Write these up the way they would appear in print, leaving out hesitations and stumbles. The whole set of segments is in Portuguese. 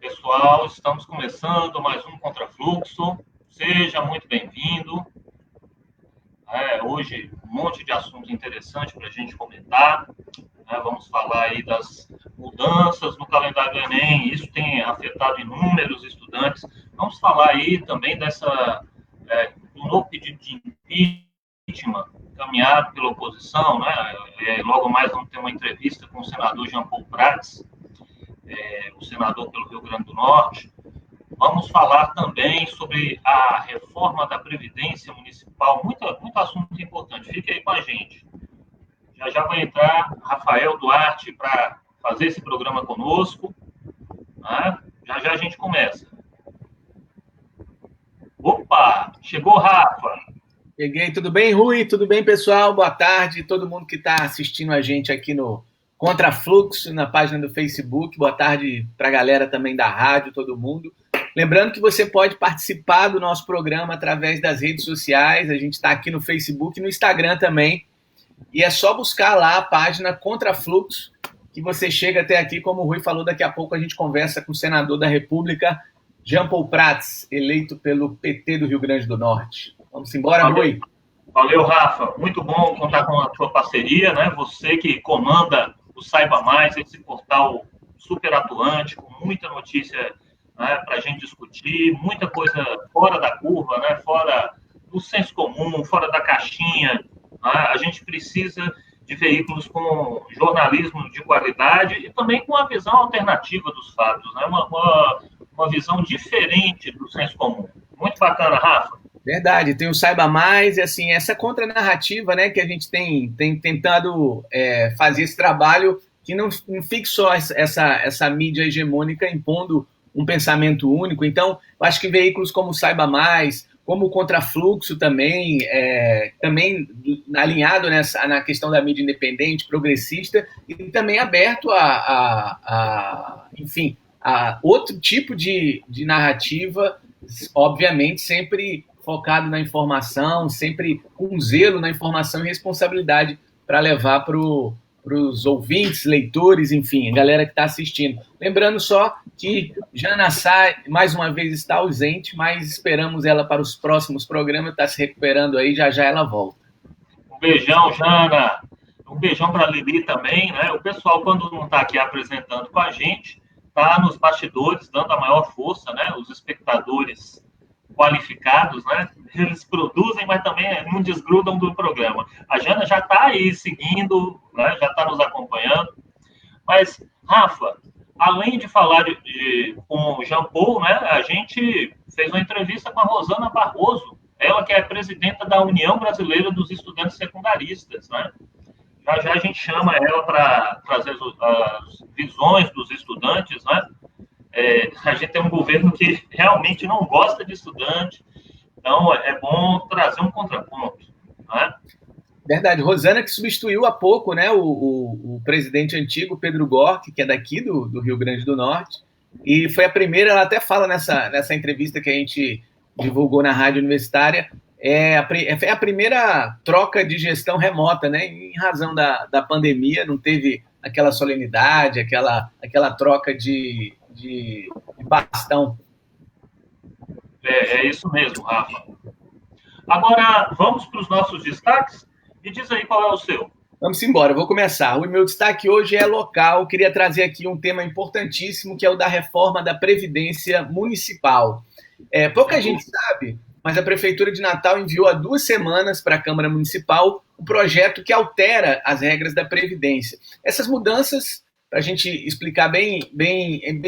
Pessoal, estamos começando mais um Contrafluxo. Seja muito bem-vindo. Hoje, um monte de assuntos interessantes para a gente comentar. Vamos falar aí das mudanças no calendário do Enem. Isso tem afetado inúmeros estudantes. Vamos falar aí também do novo pedido de impeachment encaminhado pela oposição. Logo mais vamos ter uma entrevista com o senador Jean Paul Prats, o senador pelo Rio Grande do Norte. Vamos falar também sobre a reforma da Previdência Municipal, muito assunto importante. Fique aí com a gente. Já vai entrar Rafael Duarte para fazer esse programa conosco. Já a gente começa. Opa, chegou Rafa. Cheguei, tudo bem, Rui? Tudo bem, pessoal? Boa tarde, todo mundo que está assistindo a gente aqui no Contrafluxo, na página do Facebook. Boa tarde para a galera também da rádio, todo mundo. Lembrando que você pode participar do nosso programa através das redes sociais. A gente está aqui no Facebook e no Instagram também. E é só buscar lá a página Contrafluxo, que você chega até aqui. Como o Rui falou, daqui a pouco a gente conversa com o senador da República, Jean Paul Prats, eleito pelo PT do Rio Grande do Norte. Vamos embora, Rui? Valeu, Rafa. Muito bom contar com a tua parceria, né? Você que comanda o Saiba Mais, esse portal super atuante, com muita notícia, né, para a gente discutir, muita coisa fora da curva, né? Fora do senso comum, fora da caixinha. Né? A gente precisa de veículos com jornalismo de qualidade e também com uma visão alternativa dos fatos, né? Uma visão diferente do senso comum. Muito bacana, Rafa. Verdade, tem o Saiba Mais, e assim, essa contranarrativa, né, que a gente tem tentado fazer esse trabalho, que não fique só essa mídia hegemônica impondo um pensamento único. Então, eu acho que veículos como o Saiba Mais, como o Contrafluxo também alinhado na questão da mídia independente, progressista, e também aberto a outro tipo de narrativa, obviamente sempre focado na informação, sempre com zelo na informação e responsabilidade para levar para os ouvintes, leitores, enfim, a galera que está assistindo. Lembrando só que Jana Sá, mais uma vez, está ausente, mas esperamos ela para os próximos programas, está se recuperando aí, já ela volta. Um beijão, Jana. Um beijão para a Lili também, né? O pessoal, quando não está aqui apresentando com a gente, está nos bastidores, dando a maior força, né? Os espectadores qualificados, né? Eles produzem, mas também não desgrudam do programa. A Jana já está aí seguindo, né? Já está nos acompanhando. Mas, Rafa, além de falar com o Jean Paul, né? A gente fez uma entrevista com a Rosana Barroso, ela que é presidenta da União Brasileira dos Estudantes Secundaristas, né? Já a gente chama ela para trazer as visões dos estudantes, né? A gente tem um governo que realmente não gosta de estudante, então é bom trazer um contraponto, né? Verdade. Rosana, que substituiu há pouco, né, o presidente antigo, Pedro Gork, que é daqui do Rio Grande do Norte, e foi a primeira, ela até fala nessa entrevista que a gente divulgou na rádio universitária, é a primeira troca de gestão remota, né, em razão da pandemia, não teve aquela solenidade, aquela troca de bastão. É isso mesmo, Rafa. Agora, vamos para os nossos destaques? Me diz aí qual é o seu. Vamos embora, eu vou começar. O meu destaque hoje é local. Eu queria trazer aqui um tema importantíssimo, que é o da reforma da Previdência Municipal. Pouca gente sabe, mas a Prefeitura de Natal enviou há 2 semanas para a Câmara Municipal o projeto que altera as regras da Previdência. Essas mudanças, para a gente explicar bem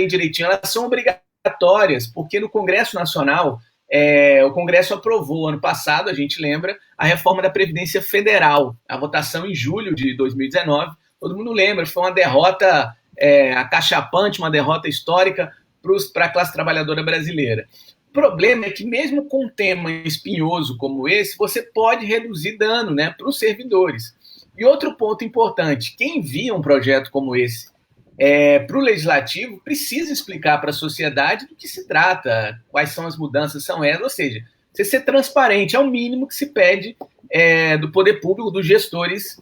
direitinho, elas são obrigatórias, porque no Congresso Nacional, o Congresso aprovou ano passado, a gente lembra, a reforma da Previdência Federal, a votação em julho de 2019, todo mundo lembra, foi uma derrota acachapante, uma derrota histórica para a classe trabalhadora brasileira. O problema é que mesmo com um tema espinhoso como esse, você pode reduzir dano, né, para os servidores. E outro ponto importante, quem envia um projeto como esse para o Legislativo precisa explicar para a sociedade do que se trata, quais são as mudanças, são elas, ou seja, você ser transparente é o mínimo que se pede do poder público, dos gestores,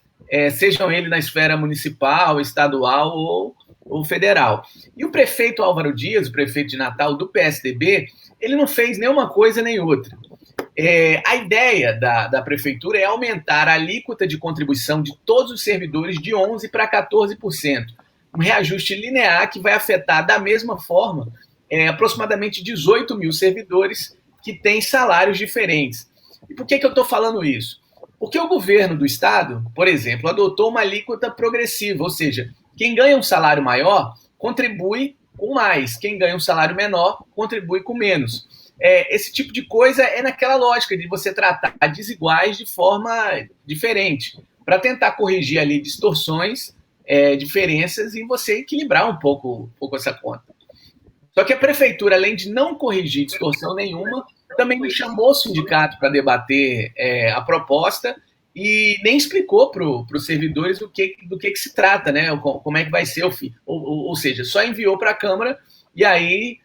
sejam eles na esfera municipal, estadual o federal. E o prefeito Álvaro Dias, o prefeito de Natal do PSDB, ele não fez nenhuma coisa nem outra. A ideia da prefeitura é aumentar a alíquota de contribuição de todos os servidores de 11% para 14%. Um reajuste linear que vai afetar da mesma forma aproximadamente 18 mil servidores que têm salários diferentes. E por que eu estou falando isso? Porque o governo do estado, por exemplo, adotou uma alíquota progressiva, ou seja, quem ganha um salário maior contribui com mais, quem ganha um salário menor contribui com menos. Esse tipo de coisa é naquela lógica de você tratar desiguais de forma diferente, para tentar corrigir ali distorções, diferenças e você equilibrar um pouco essa conta. Só que a prefeitura, além de não corrigir distorção nenhuma, também me chamou o sindicato para debater a proposta e nem explicou para os servidores do que se trata, né? Como é que vai ser o fim. Ou seja, só enviou para a Câmara e aí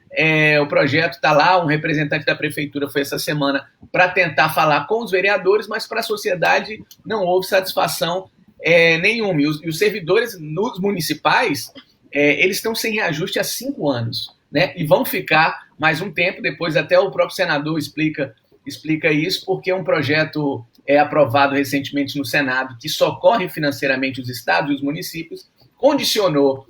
o projeto está lá, um representante da prefeitura foi essa semana para tentar falar com os vereadores, mas para a sociedade não houve satisfação nenhuma. E os servidores nos municipais, eles estão sem reajuste há 5 anos. Né? E vão ficar mais um tempo, depois até o próprio senador explica isso, porque um projeto aprovado recentemente no Senado, que socorre financeiramente os estados e os municípios, condicionou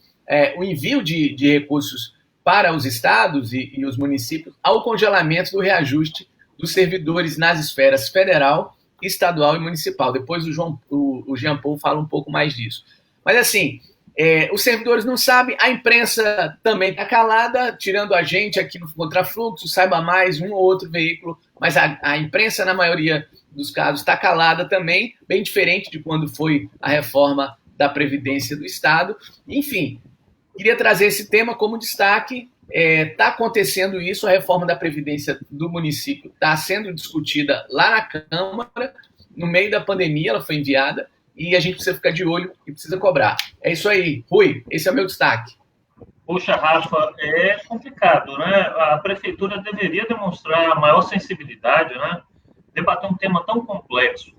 o envio de recursos para os estados e os municípios ao congelamento do reajuste dos servidores nas esferas federal, estadual e municipal. Depois o Jean Paul fala um pouco mais disso. Mas assim, os servidores não sabem, a imprensa também está calada, tirando a gente aqui no Contrafluxo, Saiba Mais, um ou outro veículo, mas a imprensa, na maioria dos casos, está calada também, bem diferente de quando foi a reforma da Previdência do Estado. Enfim, queria trazer esse tema como destaque. Está acontecendo isso, a reforma da Previdência do município está sendo discutida lá na Câmara, no meio da pandemia ela foi enviada, e a gente precisa ficar de olho e precisa cobrar. É isso aí. Rui, esse é o meu destaque. Poxa, Rafa, é complicado, né? A prefeitura deveria demonstrar maior sensibilidade, né? Debater um tema tão complexo.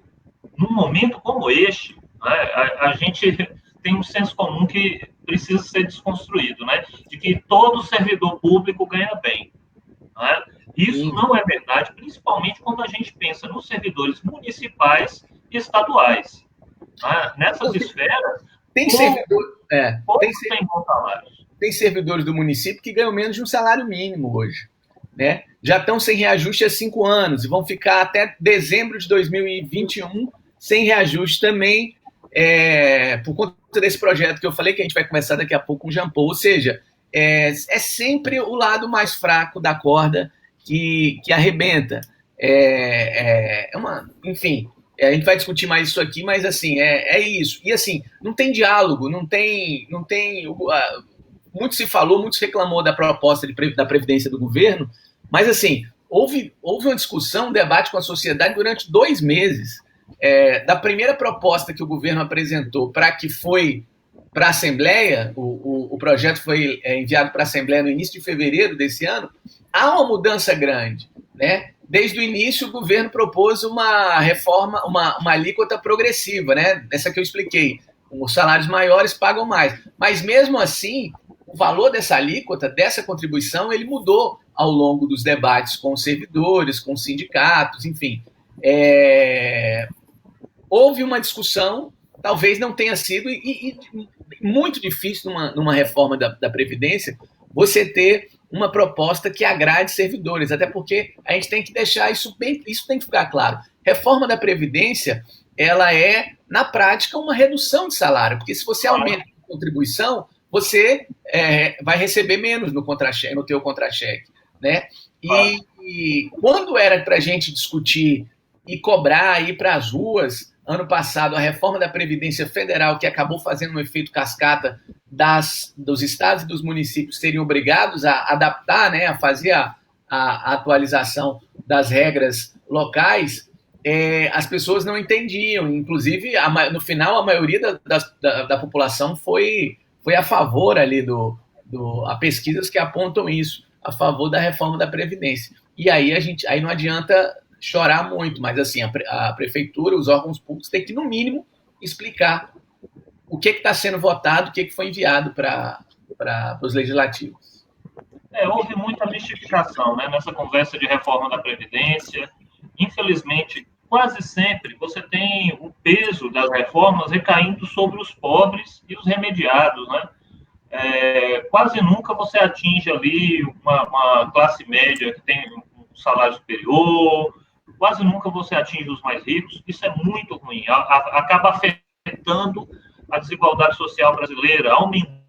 Num momento como este, né? A gente tem um senso comum que precisa ser desconstruído, né? De que todo servidor público ganha bem. Né? Isso não é verdade, principalmente quando a gente pensa nos servidores municipais e estaduais. Nessas esferas, tem servidores do município que ganham menos de um salário mínimo hoje. Né? Já estão sem reajuste há 5 anos e vão ficar até dezembro de 2021 sem reajuste também, por conta desse projeto que eu falei, que a gente vai começar daqui a pouco com o Jean Paul. Ou seja, é sempre o lado mais fraco da corda que arrebenta. Enfim, a gente vai discutir mais isso aqui, mas assim, é isso. E assim, não tem diálogo, não tem muito se falou, muito se reclamou da proposta da Previdência do governo, mas assim, houve uma discussão, um debate com a sociedade durante 2 meses. Da primeira proposta que o governo apresentou para que foi para a Assembleia, o projeto foi enviado para a Assembleia no início de fevereiro desse ano, há uma mudança grande, né? Desde o início, o governo propôs uma reforma, uma alíquota progressiva, né? Essa que eu expliquei. Os salários maiores pagam mais. Mas, mesmo assim, o valor dessa alíquota, dessa contribuição, ele mudou ao longo dos debates com os servidores, com os sindicatos, enfim. Houve uma discussão, talvez não tenha sido, e muito difícil numa reforma da Previdência, você ter uma proposta que agrade servidores, até porque a gente tem que deixar isso tem que ficar claro. Reforma da Previdência, ela é, na prática, uma redução de salário, porque se você aumenta a contribuição, você vai receber menos no teu contra-cheque, né? E quando era para a gente discutir e cobrar, ir para as ruas, ano passado, a reforma da Previdência Federal, que acabou fazendo um efeito cascata dos estados e dos municípios seriam obrigados a adaptar, né, a fazer a atualização das regras locais, as pessoas não entendiam. Inclusive, no final, a maioria da população foi a favor ali há pesquisas que apontam isso, a favor da reforma da Previdência. E aí não adianta chorar muito, mas assim, a prefeitura, os órgãos públicos têm que, no mínimo, explicar o que está sendo votado, o que foi enviado para para os legislativos. Houve muita mistificação, né, nessa conversa de reforma da Previdência. Infelizmente, quase sempre você tem o peso das reformas recaindo sobre os pobres e os remediados, né? Quase nunca você atinge ali uma classe média que tem um salário superior, quase nunca você atinge os mais ricos. Isso é muito ruim, acaba afetando a desigualdade social brasileira, aumentando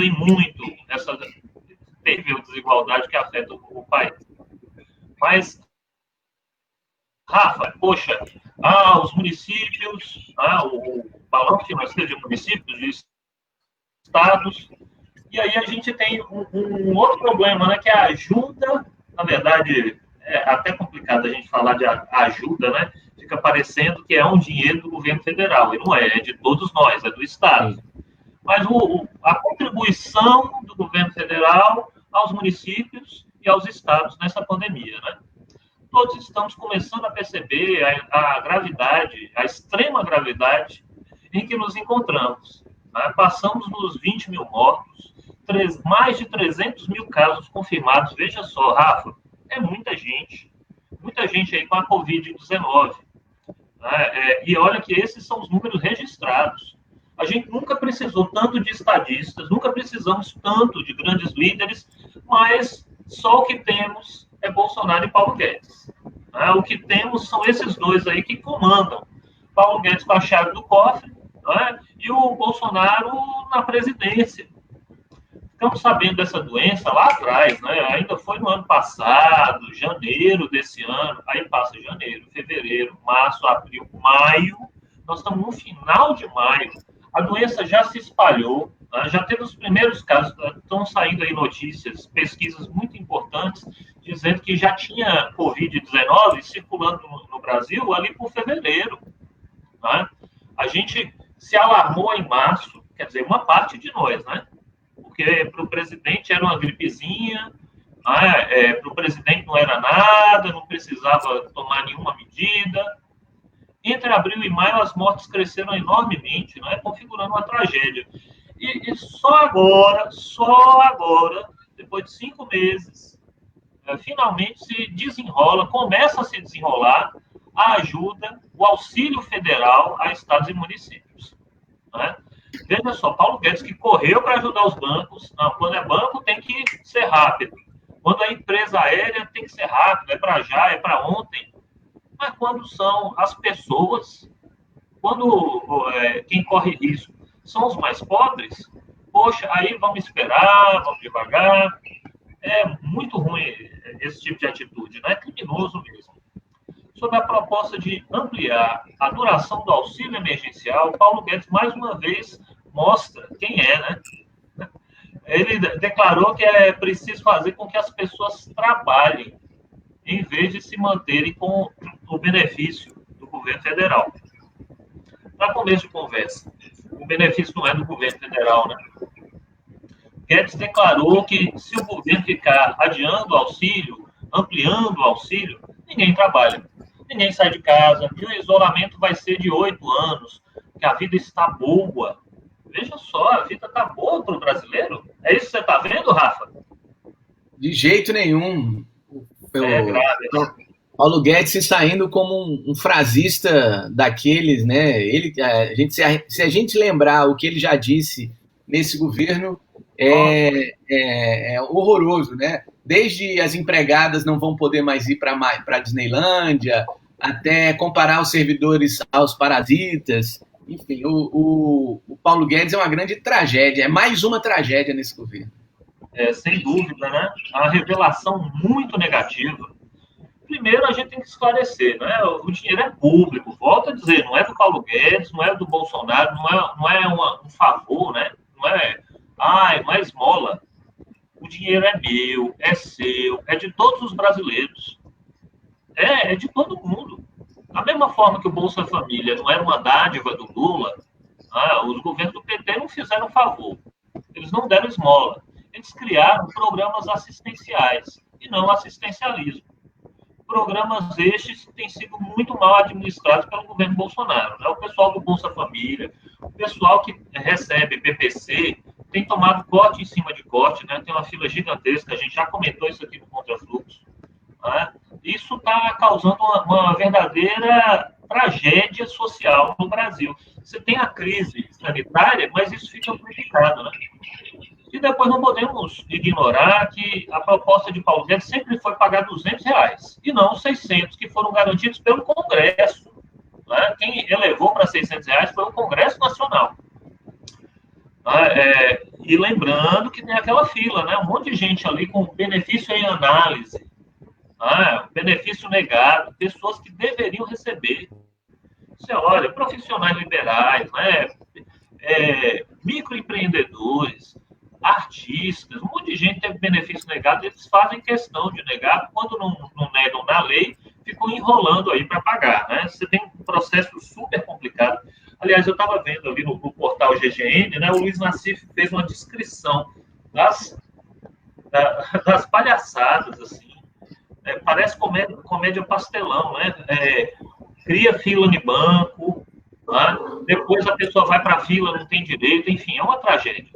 em muito essa terrível desigualdade que afeta o país. Mas, Rafa, poxa, os municípios, o balanço financeiro de municípios, de estados, e aí a gente tem um outro problema, né, que é a ajuda. Na verdade, é até complicado a gente falar de ajuda, né? Fica parecendo que é um dinheiro do governo federal, e não é de todos nós, é do Estado. Sim. Mas a contribuição do governo federal aos municípios e aos estados nessa pandemia, né? Todos estamos começando a perceber a gravidade, a extrema gravidade em que nos encontramos. Né? Passamos dos 20 mil mortos, mais de 300 mil casos confirmados. Veja só, Rafa, é muita gente aí com a Covid-19. Né? E olha que esses são os números registrados. A gente nunca precisou tanto de estadistas, nunca precisamos tanto de grandes líderes, mas só o que temos é Bolsonaro e Paulo Guedes. O que temos são esses dois aí que comandam. Paulo Guedes com a chave do cofre, e o Bolsonaro na presidência. Ficamos sabendo dessa doença lá atrás, né? Ainda foi no ano passado, janeiro desse ano, aí passa janeiro, fevereiro, março, abril, maio, nós estamos no final de maio. A doença já se espalhou, né? Já teve os primeiros casos, estão saindo aí notícias, pesquisas muito importantes, dizendo que já tinha Covid-19 circulando no Brasil ali por fevereiro. Né? A gente se alarmou em março, quer dizer, uma parte de nós, né? Porque para o presidente era uma gripezinha, para o presidente não era nada, não precisava tomar nenhuma medida. Entre abril e maio, as mortes cresceram enormemente, configurando uma tragédia. E só agora, depois de 5 meses, finalmente se desenrola, começa a se desenrolar a ajuda, o auxílio federal a estados e municípios. Né? Veja só, Paulo Guedes que correu para ajudar os bancos. Não, quando é banco tem que ser rápido. Quando é empresa aérea tem que ser rápido, é para já, é para ontem. Mas quando são as pessoas, quando quem corre risco são os mais pobres, poxa, aí vamos esperar, vamos devagar. É muito ruim esse tipo de atitude, né? É criminoso mesmo. Sobre a proposta de ampliar a duração do auxílio emergencial, Paulo Guedes, mais uma vez, mostra quem é, né? Ele declarou que é preciso fazer com que as pessoas trabalhem, em vez de se manterem com o benefício do governo federal. Para começo de conversa, o benefício não é do governo federal, né? Guedes declarou que se o governo ficar adiando o auxílio, ampliando o auxílio, ninguém trabalha, ninguém sai de casa, e o isolamento vai ser de 8 anos, que a vida está boa. Veja só, a vida está boa para o brasileiro? É isso que você está vendo, Rafa? De jeito nenhum. É grave. Paulo Guedes se saindo como um frasista daqueles, né? Se a gente lembrar o que ele já disse nesse governo, é horroroso, né? Desde as empregadas não vão poder mais ir para a Disneylândia, até comparar os servidores aos parasitas. Enfim, o Paulo Guedes é uma grande tragédia, é mais uma tragédia nesse governo. Sem dúvida, né? A revelação muito negativa. Primeiro, a gente tem que esclarecer, né? O dinheiro é público, volto a dizer, não é do Paulo Guedes, não é do Bolsonaro, não é um favor, né? Não é esmola. O dinheiro é meu, é seu, é de todos os brasileiros. É de todo mundo. Da mesma forma que o Bolsa Família não era uma dádiva do Lula, os governos do PT não fizeram favor. Eles não deram esmola. Eles criaram programas assistenciais e não assistencialismo. Programas estes que têm sido muito mal administrados pelo governo Bolsonaro, né? O pessoal do Bolsa Família, o pessoal que recebe PPC, tem tomado corte em cima de corte, né? Tem uma fila gigantesca, a gente já comentou isso aqui no Contrafluxo, né? Isso está causando uma verdadeira tragédia social no Brasil. Você tem a crise sanitária, mas isso fica amplificado, né? E depois não podemos ignorar que a proposta de Paulo Guedes sempre foi pagar R$ 200, e não os 600 que foram garantidos pelo Congresso. Né? Quem elevou para R$ 600 foi o Congresso Nacional. E lembrando que tem aquela fila, né? Um monte de gente ali com benefício em análise, benefício negado, pessoas que deveriam receber. Você olha, profissionais liberais, né? Microempreendedores, artistas, um monte de gente teve benefício negado, eles fazem questão de negar, quando não negam na lei, ficam enrolando aí para pagar, né? Você tem um processo super complicado. Aliás, eu estava vendo ali no portal GGN, né? O Luiz Nassif fez uma descrição das palhaçadas, assim. Parece comédia pastelão, né? Cria fila de banco, né? Depois a pessoa vai para a fila, não tem direito, enfim, é uma tragédia.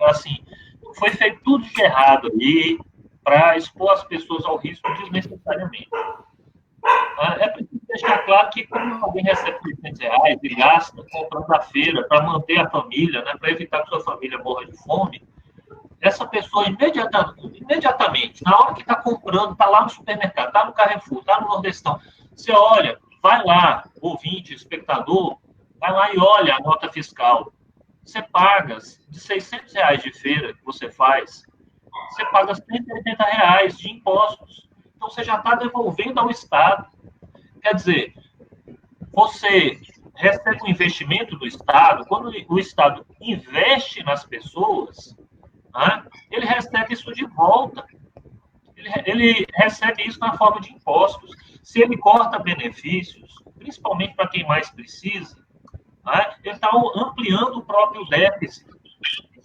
Assim, foi feito tudo de errado ali para expor as pessoas ao risco desnecessariamente. É preciso deixar claro que quando alguém recebe R$ 600 e gasta comprando a feira para manter a família, né, para evitar que sua família morra de fome, essa pessoa imediatamente, na hora que está comprando, está lá no supermercado, está no Carrefour, está no Nordestão, você olha, vai lá, ouvinte, espectador, vai lá e olha a nota fiscal. Você paga de R$ 600 de feira que você faz, você paga R$ 180 de impostos. Então, você já está devolvendo ao Estado. Quer dizer, você recebe um investimento do Estado, quando o Estado investe nas pessoas, né, ele recebe isso de volta. Ele recebe isso na forma de impostos. Se ele corta benefícios, principalmente para quem mais precisa, né, ele está ampliando o próprio déficit.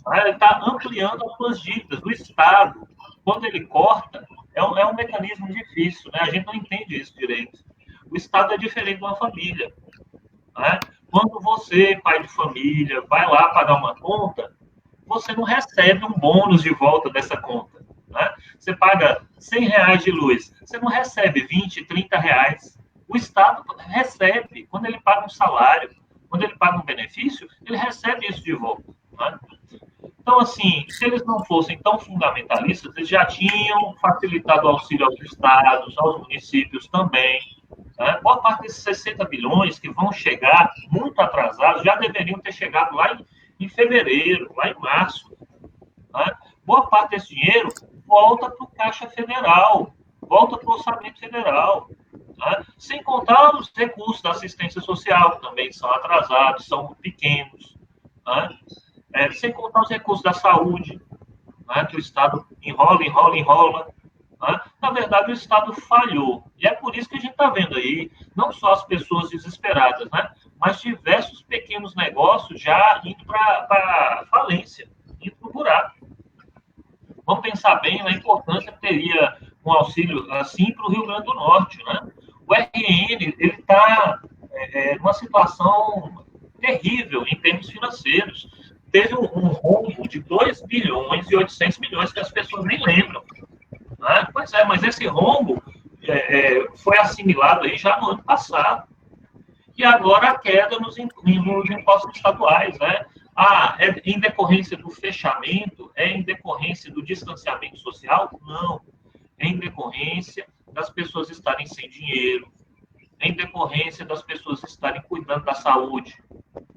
Né, ele está ampliando as suas dívidas. O Estado, quando ele corta, é um mecanismo difícil. Né? A gente não entende isso direito. O Estado é diferente de uma família. Né? Quando você, pai de família, vai lá pagar uma conta, você não recebe um bônus de volta dessa conta. Né? Você paga R$ 100 de luz, você não recebe 20, R$ 30. O Estado recebe, quando ele paga um salário, quando ele paga um benefício, ele recebe isso de volta. Né? Então, assim, se eles não fossem tão fundamentalistas, eles já tinham facilitado o auxílio aos estados, aos municípios também. Né? Boa parte desses 60 bilhões que vão chegar muito atrasados já deveriam ter chegado lá em fevereiro, lá em março. Né? Boa parte desse dinheiro volta para o Caixa Federal, volta para o Orçamento Federal. Né? Sem contar os recursos da assistência social, que também são atrasados, são pequenos. Né? Sem contar os recursos da saúde, né? Que o Estado enrola. Né? Na verdade, o Estado falhou. E é por isso que a gente está vendo aí, não só as pessoas desesperadas, né? Mas diversos pequenos negócios já indo para falência, indo para o buraco. Vamos pensar bem na importância que teria um auxílio assim para o Rio Grande do Norte. Né? O RN está numa situação terrível em termos financeiros. Teve um rombo de 2 bilhões e 800 milhões que as pessoas nem lembram. Né? Pois é, mas esse rombo foi assimilado aí já no ano passado. E agora a queda nos impostos estaduais. Né? É em decorrência do fechamento? É em decorrência do distanciamento social? Não. É em decorrência das pessoas estarem sem dinheiro, é em decorrência das pessoas estarem cuidando da saúde.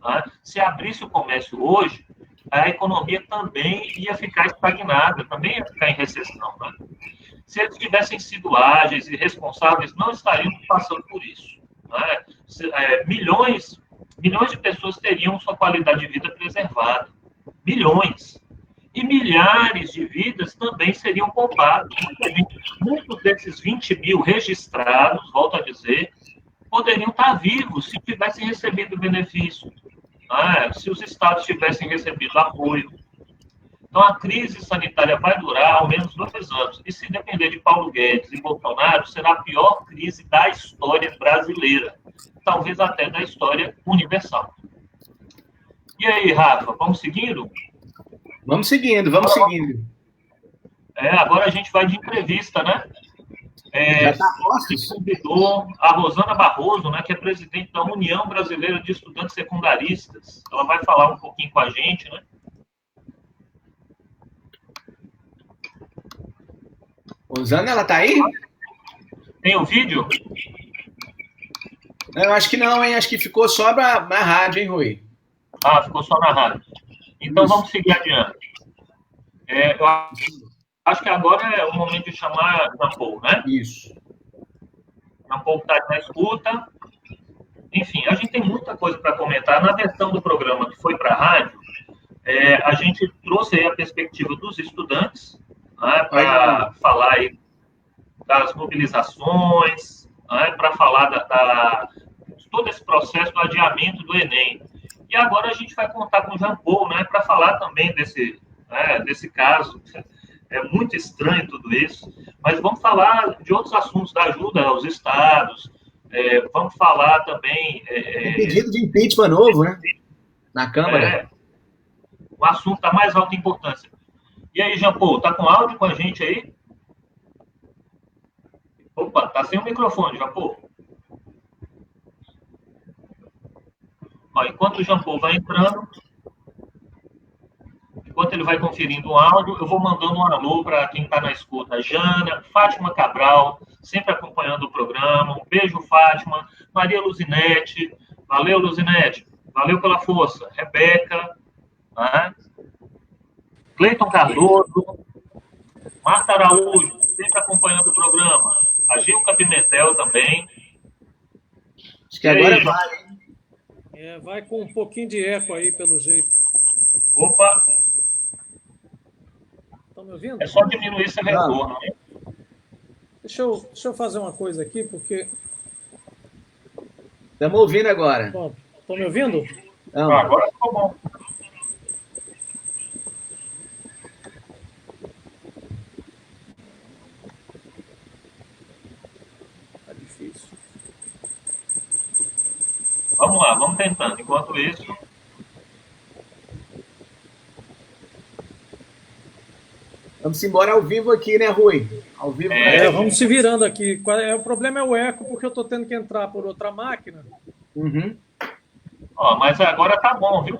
Né? Se abrisse o comércio hoje, a economia também ia ficar estagnada, também ia ficar em recessão. Né? Se eles tivessem sido ágeis e responsáveis, não estariam passando por isso. Né? Milhões de pessoas teriam sua qualidade de vida preservada. Milhões. E milhares de vidas também seriam poupadas. Muitos desses 20 mil registrados, volto a dizer, poderiam estar vivos se tivessem recebido benefício, se os estados tivessem recebido apoio. Então, a crise sanitária vai durar ao menos 2 anos. E se depender de Paulo Guedes e Bolsonaro, será a pior crise da história brasileira, talvez até da história universal. E aí, Rafa, vamos seguindo? Vamos seguindo, vamos seguindo. Agora a gente vai de entrevista, né? Já está posto? Convidou a Rosana Barroso, né, que é presidente da União Brasileira de Estudantes Secundaristas. Ela vai falar um pouquinho com a gente, né? Rosana, ela está aí? Tem o vídeo? Eu acho que não, hein? Acho que ficou só na rádio, hein, Rui? Ah, ficou só na rádio. Então, isso. Vamos seguir adiante. Eu acho que agora é o momento de chamar Jean Paul, né? Isso. Jean Paul está na escuta. Enfim, a gente tem muita coisa para comentar. Na versão do programa que foi para a rádio, a gente trouxe aí a perspectiva dos estudantes, né, para falar aí das mobilizações, né, para falar de todo esse processo do adiamento do Enem. E agora a gente vai contar com o Jean Paul, né, para falar também desse caso. É muito estranho tudo isso, mas vamos falar de outros assuntos, da ajuda aos estados, vamos falar também... pedido de impeachment novo, né? Na Câmara. Um assunto da mais alta importância. E aí, Jean Paul, tá com áudio com a gente aí? Opa, tá sem o microfone, Jean Paul. Ó, enquanto o Jean Paul vai entrando, enquanto ele vai conferindo o áudio, eu vou mandando um alô para quem está na escuta. Jana, Fátima Cabral, sempre acompanhando o programa. Um beijo, Fátima. Maria Luzinete. Valeu, Luzinete. Valeu pela força. Rebeca. Né? Cleiton Cardoso. Marta Araújo, sempre acompanhando o programa. A Gilca Pimentel também. Acho que agora vai, hein? Vai com um pouquinho de eco aí, pelo jeito. Opa! Estão me ouvindo? É só diminuir esse retorno. Deixa eu fazer uma coisa aqui, porque... Estamos ouvindo agora. Estão me ouvindo? Não. Agora ficou bom. Tá difícil. Vamos lá, vamos tentando. Enquanto isso... Vamos embora ao vivo aqui, né, Rui? Ao vivo. Vamos se virando aqui. O problema é o eco, porque eu estou tendo que entrar por outra máquina. Uhum. Ó, mas agora tá bom, viu?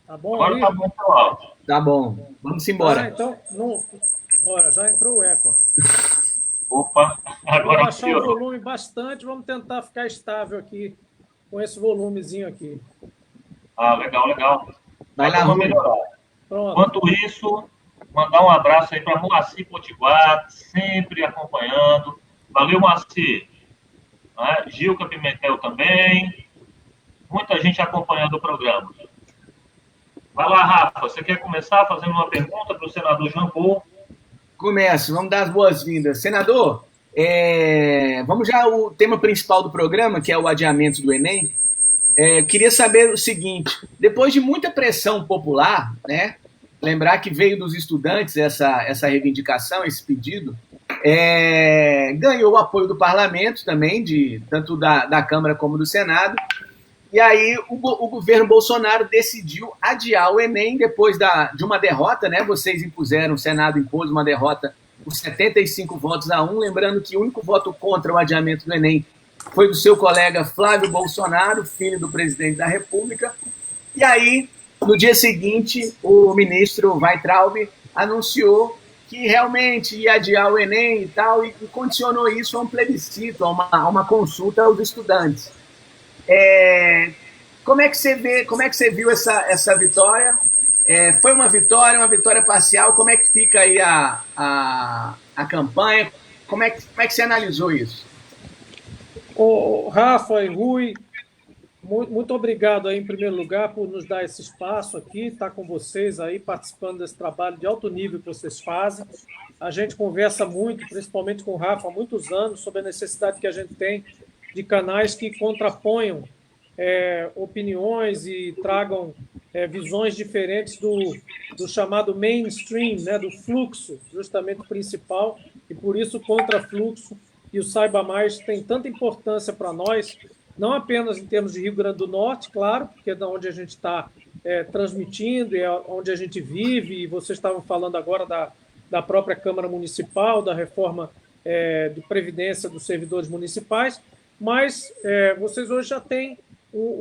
Tá bom agora aí? Tá bom pro áudio. Tá bom. Vamos embora. Então, olha, já entrou o eco. Opa, agora vou baixar o volume bastante, vamos tentar ficar estável aqui, com esse volumezinho aqui. Ah, legal. Vai lá, vamos melhorar. Pronto. Enquanto isso, mandar um abraço aí para Moacir Potiguar, sempre acompanhando. Valeu, Moacir. Gilca Pimentel também. Muita gente acompanhando o programa. Vai lá, Rafa. Você quer começar fazendo uma pergunta para o senador Jean Paul? Começo. Vamos dar as boas-vindas. Senador, vamos já ao tema principal do programa, que é o adiamento do Enem. Queria saber o seguinte, depois de muita pressão popular, né, lembrar que veio dos estudantes essa reivindicação, esse pedido, ganhou o apoio do parlamento também, tanto da Câmara como do Senado, e aí o governo Bolsonaro decidiu adiar o Enem depois de uma derrota, né? Vocês impuseram, o Senado impôs uma derrota por 75 votos a 1, lembrando que o único voto contra o adiamento do Enem foi do seu colega Flávio Bolsonaro, filho do presidente da República. E aí, no dia seguinte, o ministro Weintraub anunciou que realmente ia adiar o Enem e tal, e condicionou isso a um plebiscito, a uma consulta aos estudantes. Como é que você viu essa vitória? Foi uma vitória parcial? Como é que fica aí a campanha? Como é que você analisou isso? Rafa e Rui, muito obrigado aí, em primeiro lugar, por nos dar esse espaço aqui, estar com vocês aí, participando desse trabalho de alto nível que vocês fazem. A gente conversa muito, principalmente com o Rafa, há muitos anos, sobre a necessidade que a gente tem de canais que contraponham opiniões e tragam visões diferentes do chamado mainstream, né, do fluxo, justamente principal, e por isso o contrafluxo e o Saiba Mais tem tanta importância para nós, não apenas em termos de Rio Grande do Norte, claro, porque é de onde a gente está transmitindo, é onde a gente vive, e vocês estavam falando agora da própria Câmara Municipal, da reforma de Previdência dos servidores municipais, mas vocês hoje já têm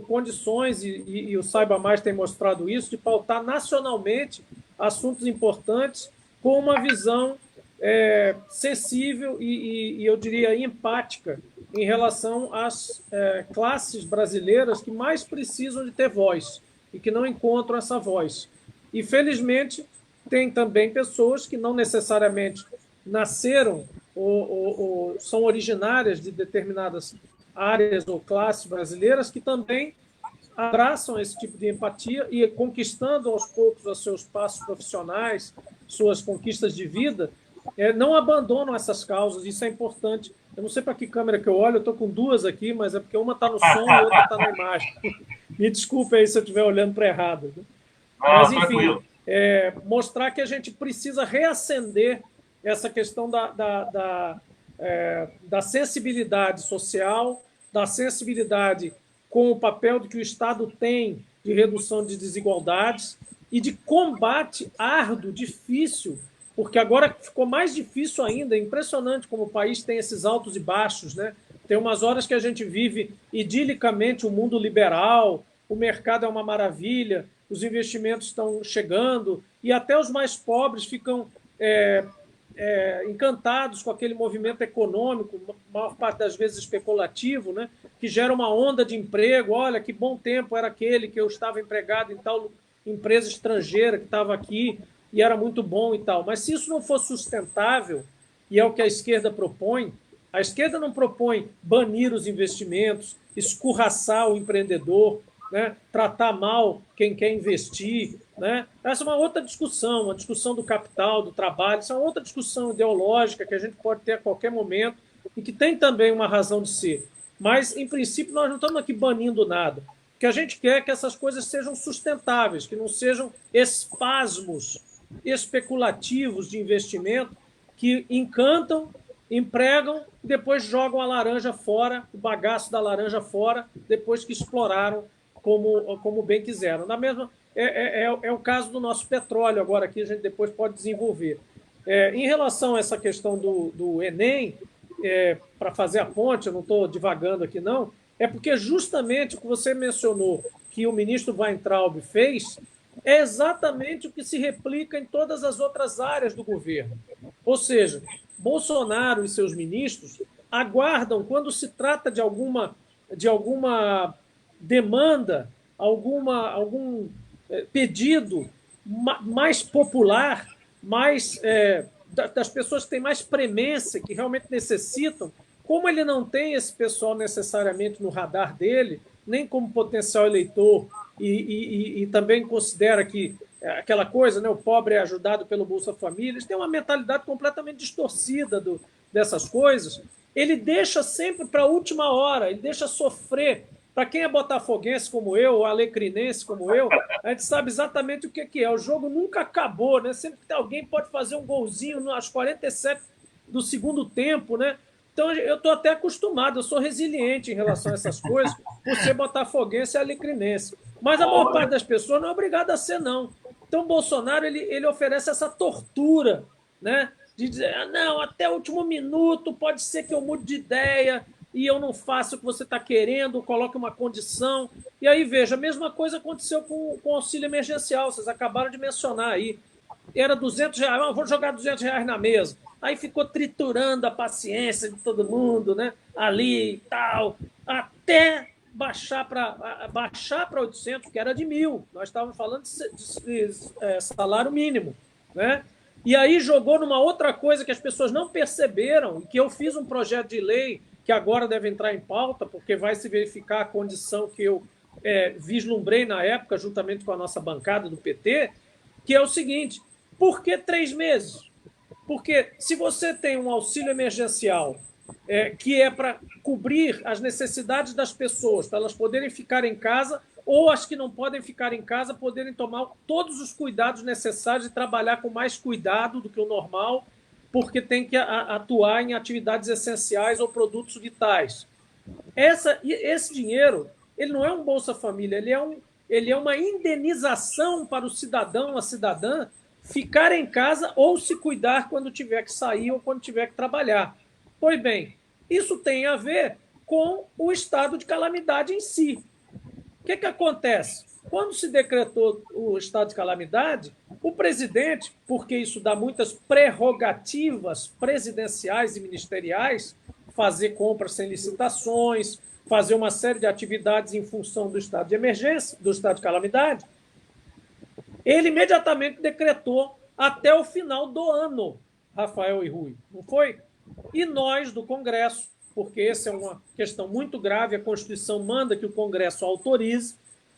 condições, e o Saiba Mais tem mostrado isso, de pautar nacionalmente assuntos importantes com uma visão sensível e eu diria empática em relação às classes brasileiras que mais precisam de ter voz e que não encontram essa voz. E, felizmente, tem também pessoas que não necessariamente nasceram ou são originárias de determinadas áreas ou classes brasileiras que também abraçam esse tipo de empatia e, conquistando aos poucos os seus passos profissionais, suas conquistas de vida, não abandonam essas causas. Isso é importante. Eu não sei para que câmera que eu olho, eu estou com duas aqui, mas é porque uma está no som e outra está na imagem. Me desculpe aí se eu estiver olhando para errado. Mas, enfim, mostrar que a gente precisa reacender essa questão da sensibilidade social, da sensibilidade com o papel que o Estado tem de redução de desigualdades e de combate árduo, difícil, porque agora ficou mais difícil ainda. É impressionante como o país tem esses altos e baixos, né? Tem umas horas que a gente vive idilicamente o mundo liberal, o mercado é uma maravilha, os investimentos estão chegando e até os mais pobres ficam encantados com aquele movimento econômico, a maior parte das vezes especulativo, né, que gera uma onda de emprego. Olha, que bom tempo era aquele que eu estava empregado em tal empresa estrangeira que estava aqui e era muito bom e tal. Mas se isso não for sustentável, e é o que a esquerda propõe, a esquerda não propõe banir os investimentos, escorraçar o empreendedor, né, tratar mal quem quer investir, né? Essa é uma outra discussão, uma discussão do capital, do trabalho. Isso é uma outra discussão ideológica que a gente pode ter a qualquer momento e que tem também uma razão de ser. Mas, em princípio, nós não estamos aqui banindo nada. O que a gente quer é que essas coisas sejam sustentáveis, que não sejam espasmos especulativos de investimento que encantam, empregam e depois jogam a laranja fora, o bagaço da laranja fora, depois que exploraram como bem quiseram. Na mesma, é o caso do nosso petróleo, agora aqui a gente depois pode desenvolver. Em relação a essa questão do Enem, para fazer a ponte, eu não estou divagando aqui não, é porque justamente o que você mencionou que o ministro Weintraub fez é exatamente o que se replica em todas as outras áreas do governo. Ou seja, Bolsonaro e seus ministros aguardam, quando se trata de alguma demanda, algum pedido mais popular, mais das pessoas que têm mais premência, que realmente necessitam, como ele não tem esse pessoal necessariamente no radar dele, nem como potencial eleitor, e também considera que aquela coisa, né, o pobre é ajudado pelo Bolsa Família, eles têm uma mentalidade completamente distorcida dessas coisas. Ele deixa sempre para a última hora, ele deixa sofrer. Para quem é botafoguense como eu, ou alecrinense como eu, a gente sabe exatamente o que é. O jogo nunca acabou, né? Sempre que alguém pode fazer um golzinho aos 47 do segundo tempo, né? Então eu estou até acostumado, eu sou resiliente em relação a essas coisas, por ser botafoguense e alecrinense. Mas a maior parte das pessoas não é obrigada a ser, não. Então o Bolsonaro ele oferece essa tortura, né? De dizer, não, até o último minuto pode ser que eu mude de ideia e eu não faço o que você está querendo, coloque uma condição. E aí, veja, a mesma coisa aconteceu com o auxílio emergencial, vocês acabaram de mencionar aí. Era R$200, vou jogar R$200 na mesa. Aí ficou triturando a paciência de todo mundo, né? Ali e tal, até baixar para 800, que era de 1.000. Nós estávamos falando de salário mínimo, né? E aí jogou numa outra coisa que as pessoas não perceberam, que eu fiz um projeto de lei que agora deve entrar em pauta, porque vai se verificar a condição que eu vislumbrei na época, juntamente com a nossa bancada do PT, que é o seguinte: por que 3 meses? Porque se você tem um auxílio emergencial que é para cobrir as necessidades das pessoas, para elas poderem ficar em casa ou as que não podem ficar em casa poderem tomar todos os cuidados necessários e trabalhar com mais cuidado do que o normal, porque tem que atuar em atividades essenciais ou produtos vitais. Esse dinheiro, ele não é um Bolsa Família, ele é uma indenização para o cidadão, a cidadã, ficar em casa ou se cuidar quando tiver que sair ou quando tiver que trabalhar. Pois bem, isso tem a ver com o estado de calamidade em si. O que acontece? Quando se decretou o estado de calamidade, o presidente, porque isso dá muitas prerrogativas presidenciais e ministeriais, fazer compras sem licitações, fazer uma série de atividades em função do estado de emergência, do estado de calamidade, ele imediatamente decretou até o final do ano, Rafael e Rui, não foi? E nós, do Congresso, porque essa é uma questão muito grave, a Constituição manda que o Congresso autorize,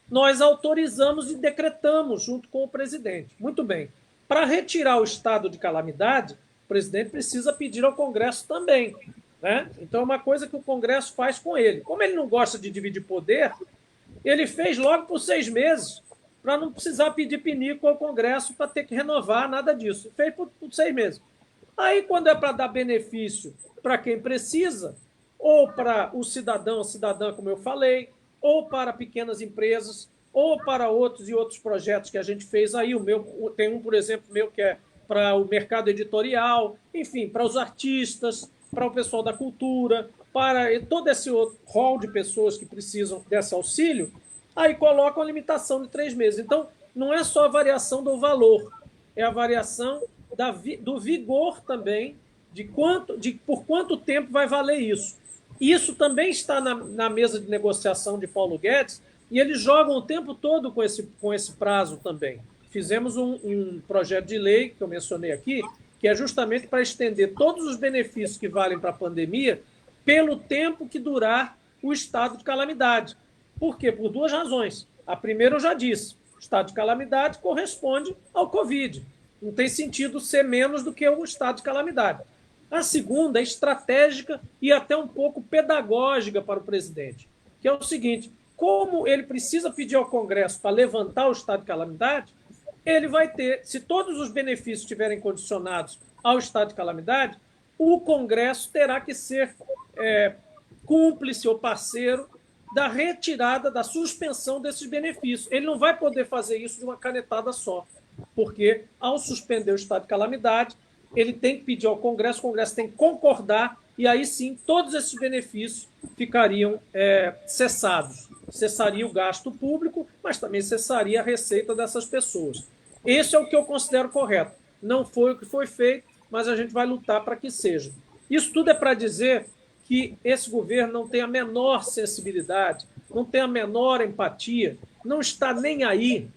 nós autorizamos e decretamos junto com o presidente. Muito bem. Para retirar o estado de calamidade, o presidente precisa pedir ao Congresso também. Né? Então, é uma coisa que o Congresso faz com ele. Como ele não gosta de dividir poder, ele fez logo por 6 meses, para não precisar pedir pinico ao Congresso para ter que renovar, nada disso. Fez por 6 meses. Aí, quando é para dar benefício para quem precisa, ou para o cidadão, a cidadã, como eu falei, ou para pequenas empresas, ou para outros e outros projetos que a gente fez aí. Tem um, por exemplo, meu que é para o mercado editorial, enfim, para os artistas, para o pessoal da cultura, para todo esse outro rol de pessoas que precisam desse auxílio, aí colocam a limitação de 3 meses. Então, não é só a variação do valor, é a variação do vigor também, por quanto tempo vai valer isso. Isso também está na mesa de negociação de Paulo Guedes, e eles jogam o tempo todo com esse prazo também. Fizemos um projeto de lei, que eu mencionei aqui, que é justamente para estender todos os benefícios que valem para a pandemia pelo tempo que durar o estado de calamidade. Por quê? Por 2 razões. A primeira eu já disse, o estado de calamidade corresponde ao Covid. Não tem sentido ser menos do que o estado de calamidade. A segunda é estratégica e até um pouco pedagógica para o presidente, que é o seguinte: como ele precisa pedir ao Congresso para levantar o estado de calamidade, ele vai ter, se todos os benefícios estiverem condicionados ao estado de calamidade, o Congresso terá que ser cúmplice ou parceiro da retirada, da suspensão desses benefícios. Ele não vai poder fazer isso de uma canetada só, porque, ao suspender o estado de calamidade, ele tem que pedir ao Congresso, o Congresso tem que concordar, e aí sim todos esses benefícios ficariam cessados. Cessaria o gasto público, mas também cessaria a receita dessas pessoas. Esse é o que eu considero correto. Não foi o que foi feito, mas a gente vai lutar para que seja. Isso tudo é para dizer que esse governo não tem a menor sensibilidade, não tem a menor empatia, não está nem aí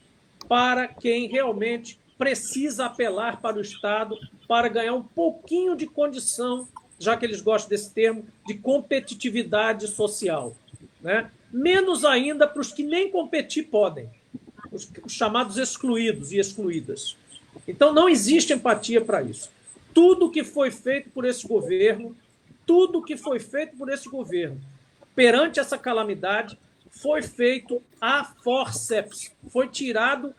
para quem realmente precisa apelar para o Estado para ganhar um pouquinho de condição, já que eles gostam desse termo, de competitividade social. Né? Menos ainda para os que nem competir podem, os chamados excluídos e excluídas. Então, não existe empatia para isso. Tudo que foi feito por esse governo, perante essa calamidade, foi feito a forceps, foi tirado,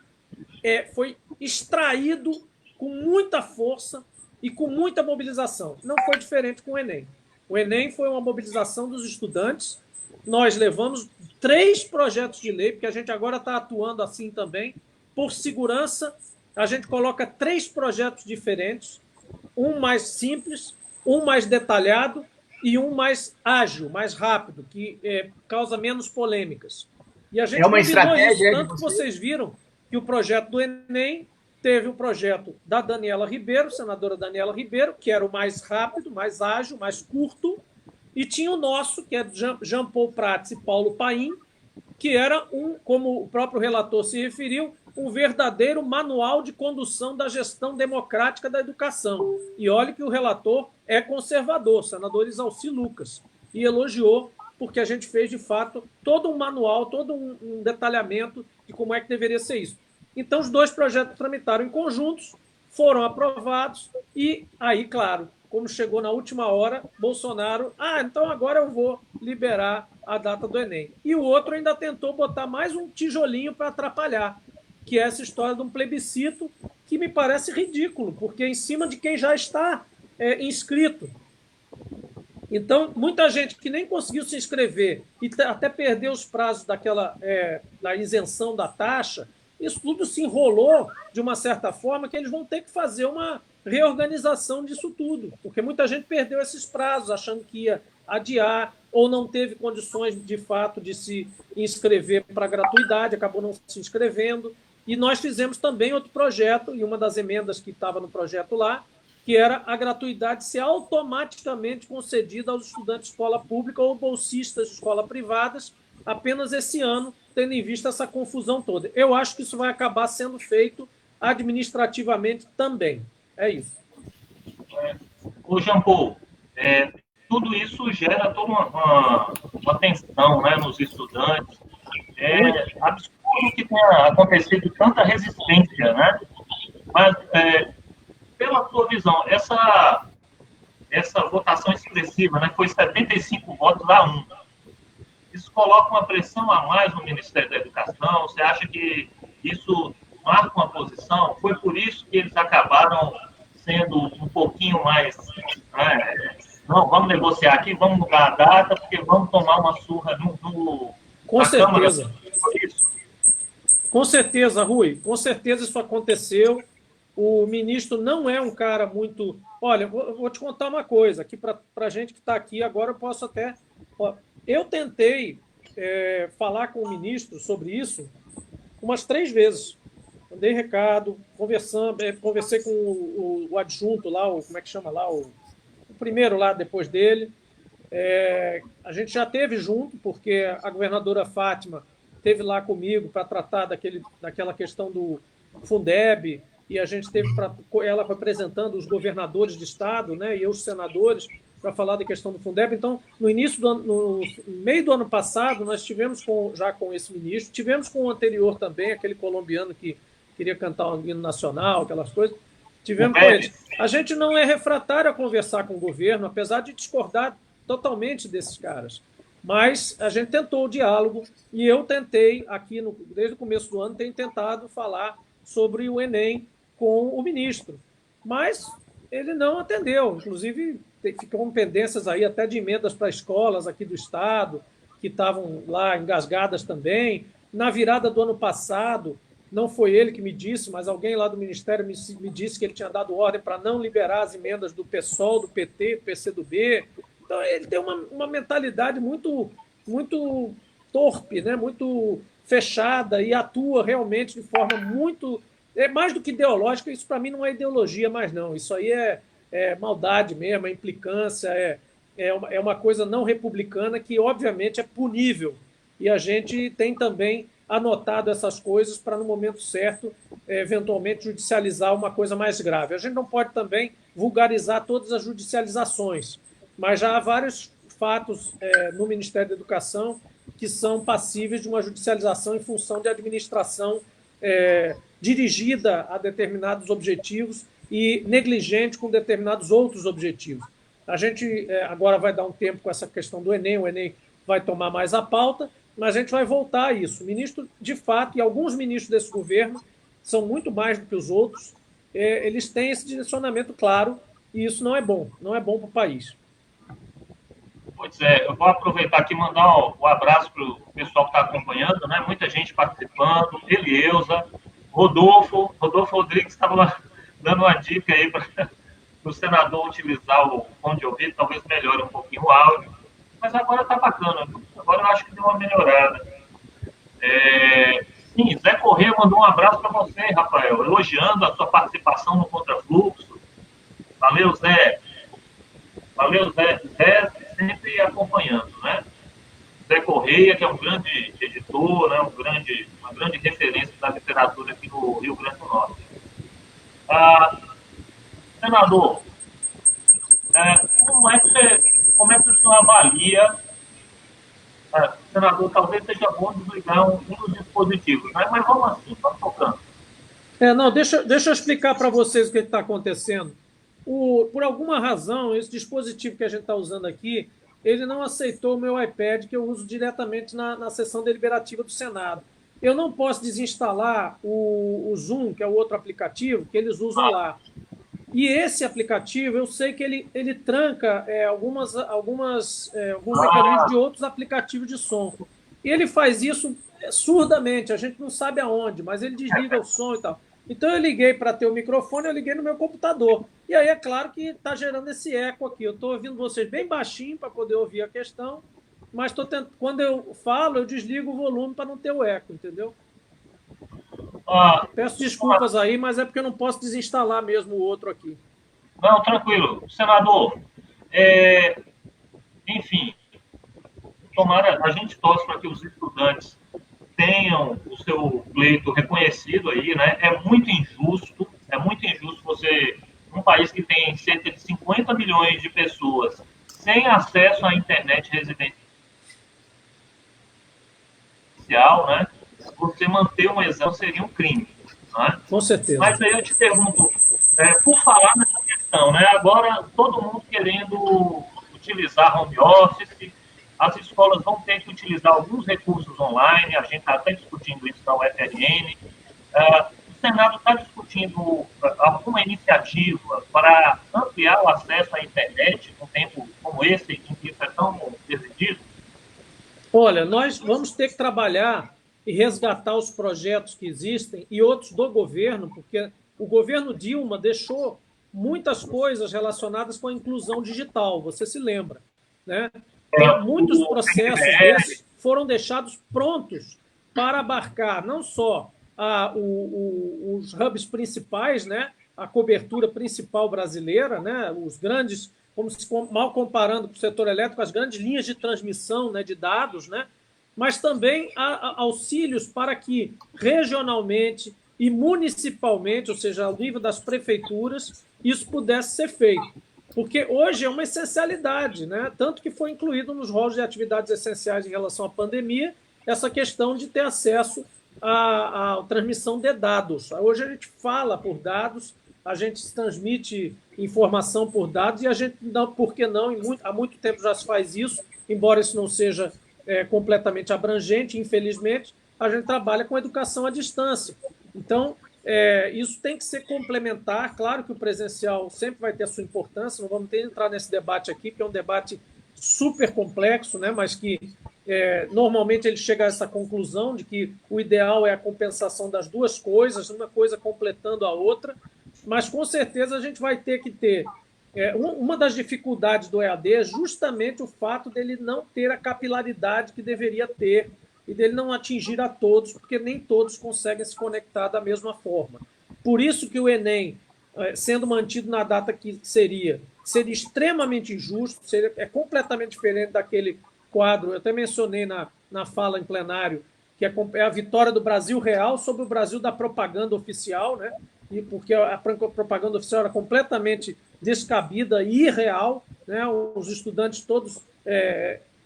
foi extraído com muita força e com muita mobilização. Não foi diferente com o Enem. O Enem foi uma mobilização dos estudantes. Nós levamos 3 projetos de lei, porque a gente agora está atuando assim também. Por segurança, a gente coloca 3 projetos diferentes, um mais simples, um mais detalhado e um mais ágil, mais rápido, que causa menos polêmicas. E a gente uma estratégia isso, tanto que vocês viram que o projeto do Enem teve o projeto da Daniela Ribeiro, senadora Daniela Ribeiro, que era o mais rápido, mais ágil, mais curto, e tinha o nosso, que é Jean Paul Prats e Paulo Paim, que era como o próprio relator se referiu, um verdadeiro manual de condução da gestão democrática da educação. E olhe que o relator é conservador, senador Isalci Lucas, e elogiou, porque a gente fez, de fato, todo um manual, todo um detalhamento de como é que deveria ser isso. Então, os 2 projetos tramitaram em conjuntos, foram aprovados, e aí, claro, como chegou na última hora, Bolsonaro, então agora eu vou liberar a data do Enem. E o outro ainda tentou botar mais um tijolinho para atrapalhar, que é essa história de um plebiscito que me parece ridículo, porque é em cima de quem já está inscrito. Então, muita gente que nem conseguiu se inscrever e até perdeu os prazos da isenção da taxa, isso tudo se enrolou de uma certa forma que eles vão ter que fazer uma reorganização disso tudo, porque muita gente perdeu esses prazos, achando que ia adiar ou não teve condições, de fato, de se inscrever para gratuidade, acabou não se inscrevendo. E nós fizemos também outro projeto, e uma das emendas que estava no projeto lá, que era a gratuidade ser automaticamente concedida aos estudantes de escola pública ou bolsistas de escola privadas apenas esse ano, tendo em vista essa confusão toda. Eu acho que isso vai acabar sendo feito administrativamente também. É isso. Ô, Jean Paul, tudo isso gera toda uma tensão, né, nos estudantes. É absurdo que tenha acontecido tanta resistência, né? Mas, pela sua visão, essa votação expressiva, né, foi 75 votos a 1. Isso coloca uma pressão a mais no Ministério da Educação? Você acha que isso marca uma posição? Foi por isso que eles acabaram sendo um pouquinho mais... não, vamos negociar aqui, vamos mudar a data, porque vamos tomar uma surra Com certeza. Câmara. Com certeza, Rui. Com certeza isso aconteceu. O ministro não é um cara muito... Olha, vou te contar uma coisa, que para a gente que está aqui agora eu posso até... Eu tentei falar com o ministro sobre isso umas 3 vezes. Mandei recado, conversei com o adjunto lá, como é que chama lá, o primeiro lá depois dele. A gente já teve junto, porque a governadora Fátima esteve lá comigo para tratar daquela questão do Fundeb, e a gente teve ela apresentando os governadores de estado, né, e os senadores, para falar da questão do Fundeb. Então, no meio do ano passado, nós tivemos já com esse ministro, tivemos com o anterior também, aquele colombiano que queria cantar o hino nacional, aquelas coisas, tivemos com eles. A gente não é refratário a conversar com o governo, apesar de discordar totalmente desses caras. Mas a gente tentou o diálogo, e eu tentei, aqui desde o começo do ano, tenho tentado falar sobre o Enem com o ministro. Mas ele não atendeu, inclusive ficam pendências aí até de emendas para escolas aqui do estado, que estavam lá engasgadas também. Na virada do ano passado, não foi ele que me disse, mas alguém lá do Ministério me disse que ele tinha dado ordem para não liberar as emendas do PSOL, do PT, do PCdoB. Então, ele tem uma mentalidade muito, muito torpe, né? Muito fechada, e atua realmente de forma muito... mais do que ideológica, isso para mim não é ideologia mais, não. Isso aí é maldade mesmo, é implicância, é uma coisa não republicana que, obviamente, é punível. E a gente tem também anotado essas coisas para, no momento certo, eventualmente judicializar uma coisa mais grave. A gente não pode também vulgarizar todas as judicializações, mas já há vários fatos no Ministério da Educação que são passíveis de uma judicialização em função de administração dirigida a determinados objetivos e negligente com determinados outros objetivos. A gente agora vai dar um tempo com essa questão do Enem, o Enem vai tomar mais a pauta, mas a gente vai voltar a isso. O ministro, de fato, e alguns ministros desse governo são muito mais do que os outros, eles têm esse direcionamento claro, e isso não é bom para o país. Pois eu vou aproveitar aqui e mandar um abraço para o pessoal que está acompanhando, né? Muita gente participando, Elieusa, Rodolfo Rodrigues estava dando uma dica aí para o senador utilizar o fone de ouvido, talvez melhore um pouquinho o áudio, mas agora está bacana, agora eu acho que deu uma melhorada. Sim, Zé Corrêa mandou um abraço para você, Rafael, elogiando a sua participação no Contrafluxo. Valeu, Zé. Zé sempre acompanhando, né? Zé Corrêa, que é um grande editor, né? Uma grande referência da literatura aqui no Rio Grande do Norte. Senador, como é que o senhor avalia? Senador, talvez seja bom desligar um dos dispositivos, né? Mas vamos assim, vamos tocando. Deixa eu explicar para vocês o que está acontecendo. Por alguma razão, esse dispositivo que a gente está usando aqui, ele ele não aceitou o meu iPad, que eu uso diretamente na sessão deliberativa do Senado. Eu não posso desinstalar o Zoom, que é o outro aplicativo que eles usam lá. E esse aplicativo, eu sei que ele tranca alguns mecanismos de outros aplicativos de som. E ele faz isso surdamente, a gente não sabe aonde, mas ele desliga o som e tal. Então, eu liguei para ter o microfone, eu liguei no meu computador. E aí, é claro que está gerando esse eco aqui. Eu estou ouvindo vocês bem baixinho para poder ouvir a questão, mas quando eu falo, eu desligo o volume para não ter o eco, entendeu? Peço desculpas aí, mas é porque eu não posso desinstalar mesmo o outro aqui. Não, tranquilo. Senador, enfim, tomara, a gente torce para que os estudantes tenham o seu pleito reconhecido aí, né? É muito injusto você, num país que tem cerca de 50 milhões de pessoas sem acesso à internet residencial, né? Você manter um exame seria um crime, né? Com certeza. Mas aí eu te pergunto, por falar nessa questão, né? Agora todo mundo querendo utilizar home office, as escolas vão ter que utilizar alguns recursos online, a gente está até discutindo isso na UFRN. O Senado está discutindo alguma iniciativa para ampliar o acesso à internet num tempo como esse, em que isso é tão exigido? Olha, nós vamos ter que trabalhar e resgatar os projetos que existem e outros do governo, porque o governo Dilma deixou muitas coisas relacionadas com a inclusão digital, você se lembra, né? Então, muitos processos desses foram deixados prontos para abarcar não só os hubs principais, né? A cobertura principal brasileira, né? Os grandes, mal comparando com o setor elétrico, as grandes linhas de transmissão, né, de dados, né? Mas também auxílios para que regionalmente e municipalmente, ou seja, ao nível das prefeituras, isso pudesse ser feito. Porque hoje é uma essencialidade, né? Tanto que foi incluído nos rolos de atividades essenciais em relação à pandemia essa questão de ter acesso à transmissão de dados. Hoje a gente fala por dados, a gente transmite informação por dados e a gente, não, por que não, há muito tempo já se faz isso, embora isso não seja completamente abrangente, infelizmente, a gente trabalha com educação à distância. Então, isso tem que ser complementar. Claro que o presencial sempre vai ter a sua importância, não vamos ter que entrar nesse debate aqui, que é um debate super complexo, né? Mas que normalmente ele chega a essa conclusão de que o ideal é a compensação das duas coisas, uma coisa completando a outra, mas com certeza a gente vai ter que ter. Uma das dificuldades do EAD é justamente o fato dele não ter a capilaridade que deveria ter e dele não atingir a todos, porque nem todos conseguem se conectar da mesma forma. Por isso que o Enem, sendo mantido na data que seria extremamente injusto, é completamente diferente daquele quadro, eu até mencionei na fala em plenário, que é a vitória do Brasil real sobre o Brasil da propaganda oficial, né? E porque a propaganda oficial era completamente descabida e irreal, né? Os estudantes todos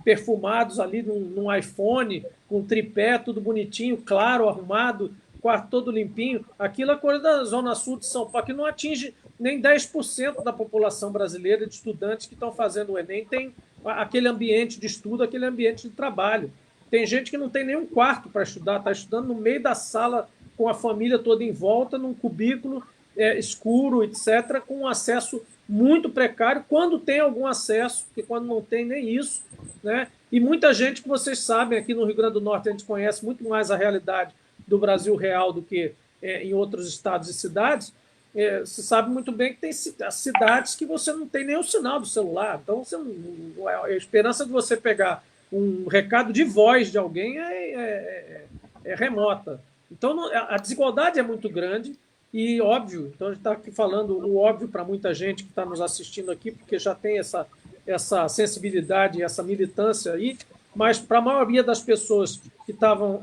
perfumados ali num iPhone, com tripé, tudo bonitinho, claro, arrumado, quarto todo limpinho. Aquilo é coisa da Zona Sul de São Paulo, que não atinge nem 10% da população brasileira de estudantes que estão fazendo o Enem, tem aquele ambiente de estudo, aquele ambiente de trabalho. Tem gente que não tem nenhum quarto para estudar, está estudando no meio da sala, com a família toda em volta, num cubículo escuro, etc., com um acesso muito precário, quando tem algum acesso, porque quando não tem nem isso, né? E muita gente que vocês sabem, aqui no Rio Grande do Norte a gente conhece muito mais a realidade do Brasil real do que em outros estados e cidades, você sabe muito bem que tem cidades que você não tem nem o sinal do celular, então a esperança de você pegar um recado de voz de alguém é remota. Então, a desigualdade é muito grande e, óbvio, então a gente está aqui falando o óbvio para muita gente que está nos assistindo aqui, porque já tem essa sensibilidade, essa militância aí, mas para a maioria das pessoas que estavam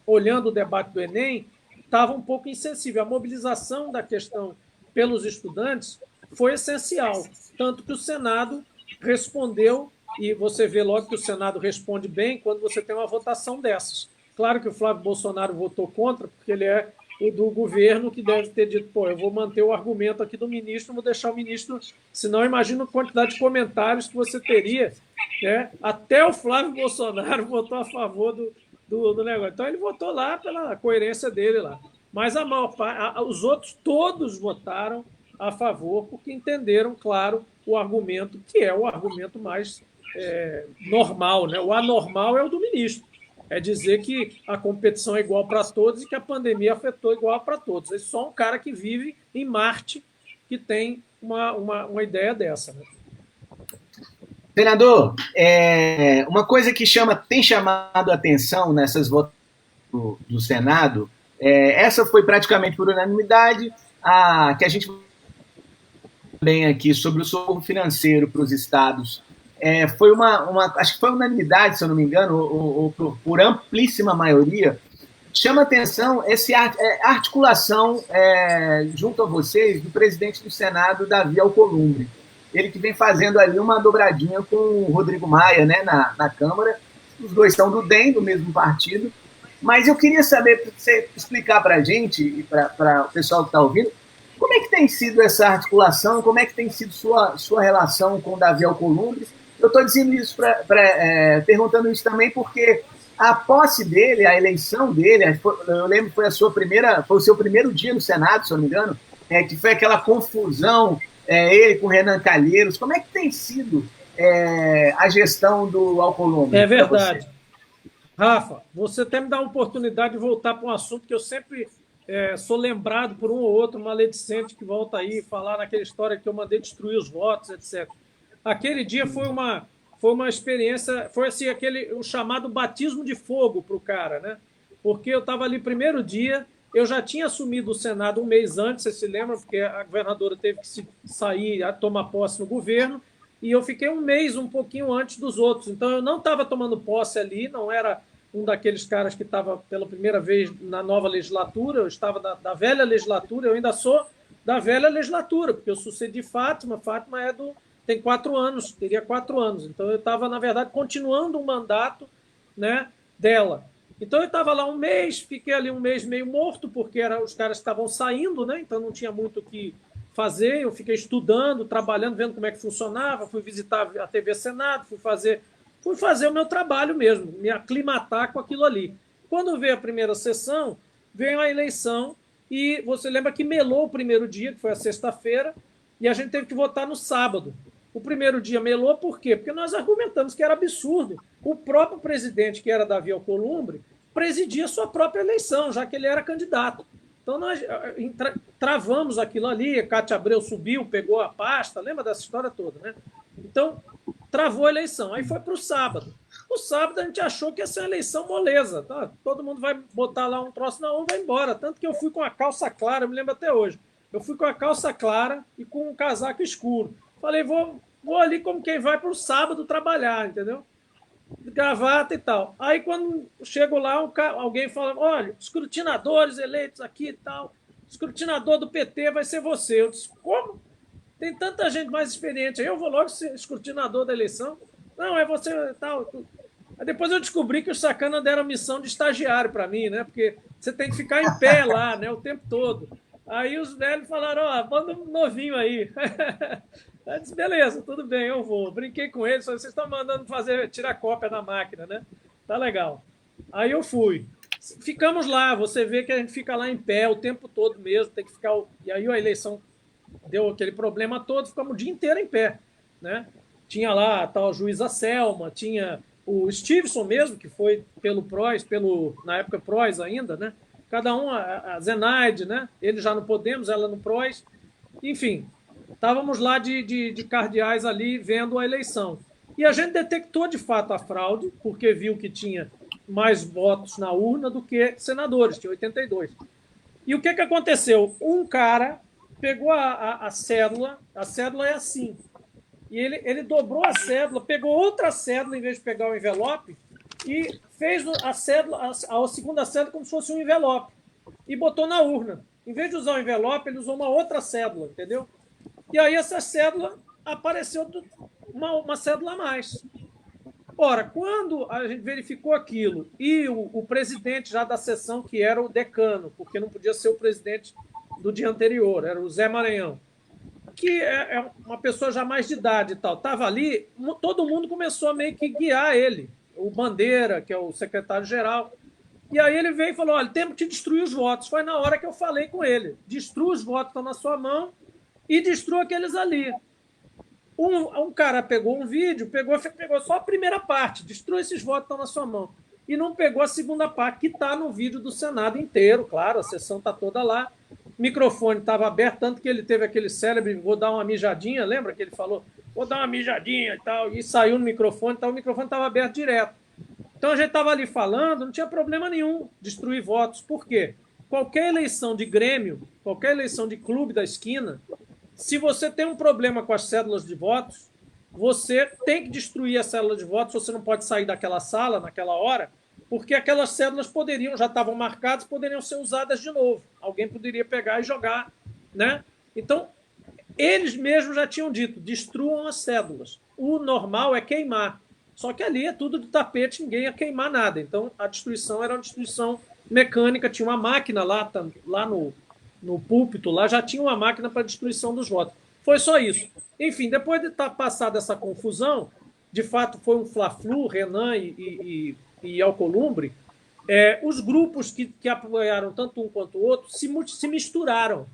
olhando o debate do Enem, estava um pouco insensível. A mobilização da questão pelos estudantes foi essencial, tanto que o Senado respondeu, e você vê logo que o Senado responde bem quando você tem uma votação dessas. Claro que o Flávio Bolsonaro votou contra, porque ele é o do governo, que deve ter dito, pô, eu vou manter o argumento aqui do ministro, vou deixar o ministro, senão imagina a quantidade de comentários que você teria, né? Até o Flávio Bolsonaro votou a favor do negócio. Então ele votou lá pela coerência dele lá. Mas a maior parte, os outros todos votaram a favor, porque entenderam, claro, o argumento, que é o argumento mais normal, né? O anormal é o do ministro. É dizer que a competição é igual para todos e que a pandemia afetou igual para todos. É só um cara que vive em Marte que tem uma ideia dessa. Né? Senador, uma coisa que tem chamado a atenção nessas votações do Senado, essa foi praticamente por unanimidade, que a gente bem aqui sobre o socorro financeiro para os estados. Foi acho que foi unanimidade, se eu não me engano, ou por amplíssima maioria. Chama atenção essa articulação junto a vocês do presidente do Senado, Davi Alcolumbre. Ele que vem fazendo ali uma dobradinha com o Rodrigo Maia, né, na Câmara. Os dois são do DEM, do mesmo partido. Mas eu queria saber, para você explicar para a gente e para o pessoal que está ouvindo, como é que tem sido essa articulação, como é que tem sido sua relação com o Davi Alcolumbre. Eu estou dizendo isso, perguntando isso também porque a posse dele, a eleição dele, eu lembro que foi o seu primeiro dia no Senado, se eu não me engano, que foi aquela confusão, ele com o Renan Calheiros. Como é que tem sido a gestão do Alcolumbre? É verdade. Rafa, você até me dá uma oportunidade de voltar para um assunto que eu sempre sou lembrado por um ou outro maledicente que volta aí falar naquela história que eu mandei destruir os votos, etc. Aquele dia foi uma experiência, foi assim, o chamado batismo de fogo para o cara, né? Porque eu estava ali primeiro dia, eu já tinha assumido o Senado um mês antes, vocês se lembram, porque a governadora teve que sair, tomar posse no governo, e eu fiquei um mês, um pouquinho antes dos outros. Então, eu não estava tomando posse ali, não era um daqueles caras que estava pela primeira vez na nova legislatura, eu estava da velha legislatura, eu ainda sou da velha legislatura, porque eu sucedi Fátima tem 4 anos, teria 4 anos. Então, eu estava, na verdade, continuando um mandato, né, dela. Então, eu estava lá um mês, fiquei ali um mês meio morto, porque os caras estavam saindo, né, então não tinha muito o que fazer. Eu fiquei estudando, trabalhando, vendo como é que funcionava, fui visitar a TV Senado, fui fazer o meu trabalho mesmo, me aclimatar com aquilo ali. Quando veio a primeira sessão, veio a eleição, e você lembra que melou o primeiro dia, que foi a sexta-feira, e a gente teve que votar no sábado. O primeiro dia melou por quê? Porque nós argumentamos que era absurdo. O próprio presidente, que era Davi Alcolumbre, presidia a sua própria eleição, já que ele era candidato. Então, nós travamos aquilo ali, a Cátia Abreu subiu, pegou a pasta, lembra dessa história toda, né? Então, travou a eleição. Aí foi para o sábado. No sábado, a gente achou que ia ser uma eleição moleza. Tá? Todo mundo vai botar lá um troço na urna e vai embora. Tanto que eu fui com a calça clara, eu me lembro até hoje. Eu fui com a calça clara e com um casaco escuro. Falei, vou ali como quem vai para o sábado trabalhar, entendeu? Gravata e tal. Aí, quando chego lá, alguém fala, olha, escrutinadores eleitos aqui e tal, escrutinador do PT vai ser você. Eu disse, como? Tem tanta gente mais experiente aí, eu vou logo ser escrutinador da eleição. Não, é você e tal. Aí depois eu descobri que os sacanas deram missão de estagiário para mim, né? Porque você tem que ficar em pé lá, né? O tempo todo. Aí os velhos falaram, manda um novinho aí. Eu disse, beleza, tudo bem, eu vou. Brinquei com eles, vocês estão mandando tirar cópia da máquina, né? Tá legal. Aí eu fui. Ficamos lá, você vê que a gente fica lá em pé o tempo todo mesmo, tem que ficar... E aí a eleição deu aquele problema todo, ficamos o dia inteiro em pé, né? Tinha lá a tal juíza Selma, tinha o Stevenson mesmo, que foi pelo PROS, na época PROS ainda, né? Cada um, a Zenaide, né? Ele já no Podemos, ela no PROS. Enfim, estávamos lá de cardeais ali vendo a eleição. E a gente detectou, de fato, a fraude, porque viu que tinha mais votos na urna do que senadores, tinha 82. E o que aconteceu? Um cara pegou a cédula é assim, e ele dobrou a cédula, pegou outra cédula em vez de pegar o envelope e fez a segunda cédula como se fosse um envelope e botou na urna. Em vez de usar o envelope, ele usou uma outra cédula, entendeu? E aí essa cédula apareceu uma cédula a mais. Ora, quando a gente verificou aquilo e o presidente já da sessão, que era o decano, porque não podia ser o presidente do dia anterior, era o Zé Maranhão, que é uma pessoa já mais de idade e tal, estava ali, todo mundo começou a meio que guiar ele, o Bandeira, que é o secretário-geral, e aí ele veio e falou, olha, temos que destruir os votos. Foi na hora que eu falei com ele, destrua os votos que estão na sua mão e destrua aqueles ali. Um cara pegou um vídeo, pegou só a primeira parte, destrua esses votos que estão na sua mão, e não pegou a segunda parte, que está no vídeo do Senado inteiro, claro, a sessão está toda lá, o microfone estava aberto, tanto que ele teve aquele célebre, vou dar uma mijadinha, lembra que ele falou, vou dar uma mijadinha e tal, e saiu no microfone, o microfone estava aberto direto. Então a gente estava ali falando, não tinha problema nenhum destruir votos. Por quê? Qualquer eleição de Grêmio, qualquer eleição de clube da esquina, se você tem um problema com as cédulas de votos, você tem que destruir a cédula de votos, você não pode sair daquela sala naquela hora, porque aquelas cédulas já estavam marcadas, poderiam ser usadas de novo. Alguém poderia pegar e jogar, né? Então, eles mesmos já tinham dito, destruam as cédulas. O normal é queimar. Só que ali é tudo de tapete, ninguém ia queimar nada. Então, a destruição era uma destruição mecânica, tinha uma máquina lá no púlpito, lá já tinha uma máquina para destruição dos votos. Foi só isso. Enfim, depois de estar passada essa confusão, de fato foi um fla-flu, Renan e Alcolumbre, os grupos que apoiaram tanto um quanto o outro se misturaram.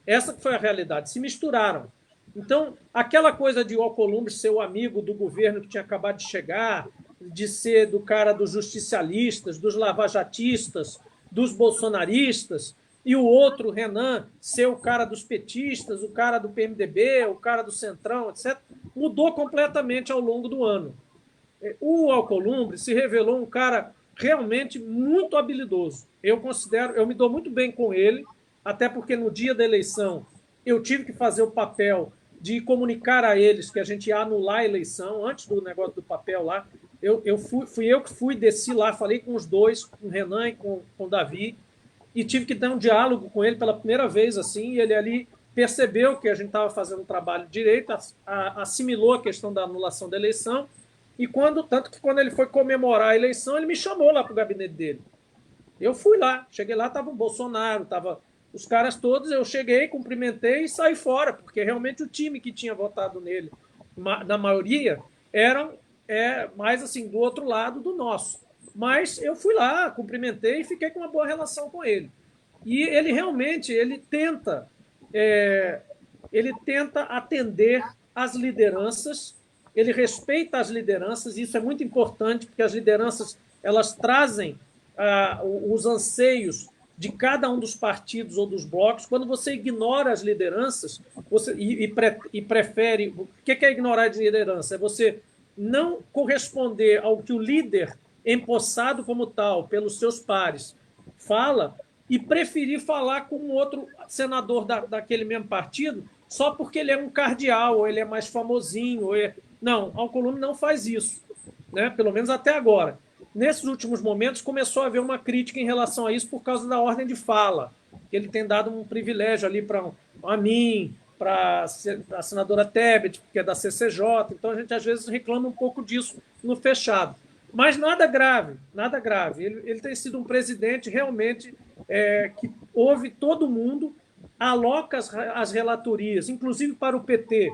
Essa foi a realidade, se misturaram. Então, aquela coisa de Alcolumbre ser o amigo do governo que tinha acabado de chegar, de ser do cara dos justicialistas, dos lavajatistas, dos bolsonaristas, e o outro, Renan, ser o cara dos petistas, o cara do PMDB, o cara do Centrão, etc., mudou completamente ao longo do ano. O Alcolumbre se revelou um cara realmente muito habilidoso. Eu me dou muito bem com ele, até porque no dia da eleição eu tive que fazer o papel de comunicar a eles que a gente ia anular a eleição, antes do negócio do papel lá. Fui eu que desci lá, falei com os dois, com o Renan e com o Davi, e tive que ter um diálogo com ele pela primeira vez, assim, e ele ali percebeu que a gente estava fazendo um trabalho direito, assimilou a questão da anulação da eleição, e tanto que quando ele foi comemorar a eleição, ele me chamou lá para o gabinete dele. Eu fui lá, cheguei lá, estava o Bolsonaro, estava os caras todos, eu cheguei, cumprimentei e saí fora, porque realmente o time que tinha votado nele, na maioria, era mais assim, do outro lado do nosso. Mas eu fui lá, cumprimentei e fiquei com uma boa relação com ele. E ele realmente tenta atender às lideranças, ele respeita as lideranças, e isso é muito importante, porque as lideranças elas trazem os anseios de cada um dos partidos ou dos blocos. Quando você ignora as lideranças e prefere... O que é ignorar as lideranças? É você não corresponder ao que o líder, empossado como tal, pelos seus pares, fala, e preferir falar com um outro senador daquele mesmo partido só porque ele é um cardeal, ou ele é mais famosinho. Não, Alcolumbre não faz isso, né? Pelo menos até agora. Nesses últimos momentos, começou a haver uma crítica em relação a isso por causa da ordem de fala. Ele tem dado um privilégio ali para mim, para a senadora Tebet, que é da CCJ. Então, a gente, às vezes, reclama um pouco disso no fechado. Mas nada grave, nada grave. Ele tem sido um presidente realmente que ouve todo mundo, aloca as relatorias, inclusive para o PT,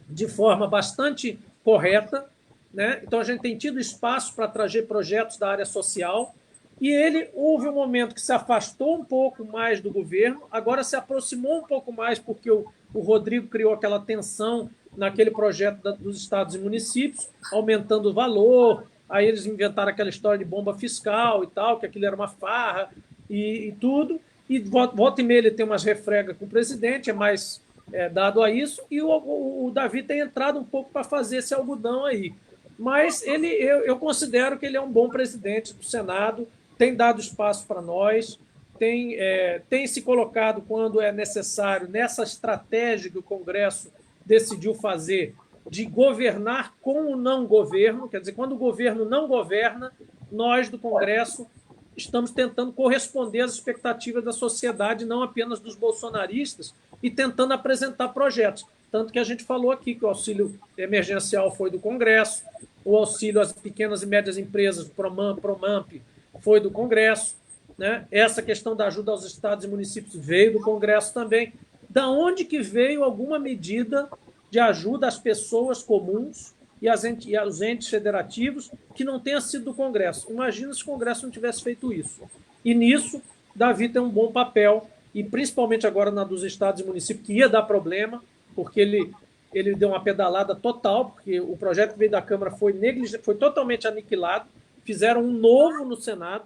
de forma bastante correta, né? Então, a gente tem tido espaço para trazer projetos da área social, e houve um momento que se afastou um pouco mais do governo, agora se aproximou um pouco mais, porque o Rodrigo criou aquela tensão naquele projeto dos estados e municípios, aumentando o valor, aí eles inventaram aquela história de bomba fiscal e tal, que aquilo era uma farra e tudo, e volta e meia ele tem umas refregas com o presidente, é mais dado a isso, e o Davi tem entrado um pouco para fazer esse algodão aí. Mas eu considero que ele é um bom presidente do Senado, tem dado espaço para nós, tem se colocado quando é necessário nessa estratégia que o Congresso decidiu fazer de governar com o não governo, quer dizer, quando o governo não governa, nós do Congresso estamos tentando corresponder às expectativas da sociedade, não apenas dos bolsonaristas, e tentando apresentar projetos. Tanto que a gente falou aqui que o auxílio emergencial foi do Congresso, o auxílio às pequenas e médias empresas, Promamp, foi do Congresso, né? Essa questão da ajuda aos estados e municípios veio do Congresso também. Da onde que veio alguma medida de ajuda às pessoas comuns e aos entes federativos que não tenha sido do Congresso? Imagina se o Congresso não tivesse feito isso. E nisso, Davi tem um bom papel, e principalmente agora na dos estados e municípios, que ia dar problema, porque ele deu uma pedalada total, porque o projeto que veio da Câmara foi totalmente aniquilado, fizeram um novo no Senado,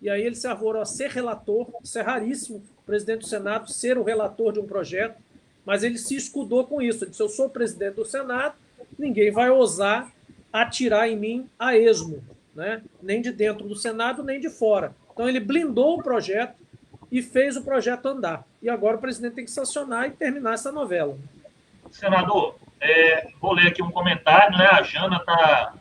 e aí ele se arvorou a ser relator. Isso é raríssimo, o presidente do Senado ser o relator de um projeto, mas ele se escudou com isso. Ele disse: eu sou o presidente do Senado, ninguém vai ousar atirar em mim a esmo, né? Nem de dentro do Senado, nem de fora. Então ele blindou o projeto e fez o projeto andar. E agora o presidente tem que sancionar e terminar essa novela. Senador, vou ler aqui um comentário, né? A Jana está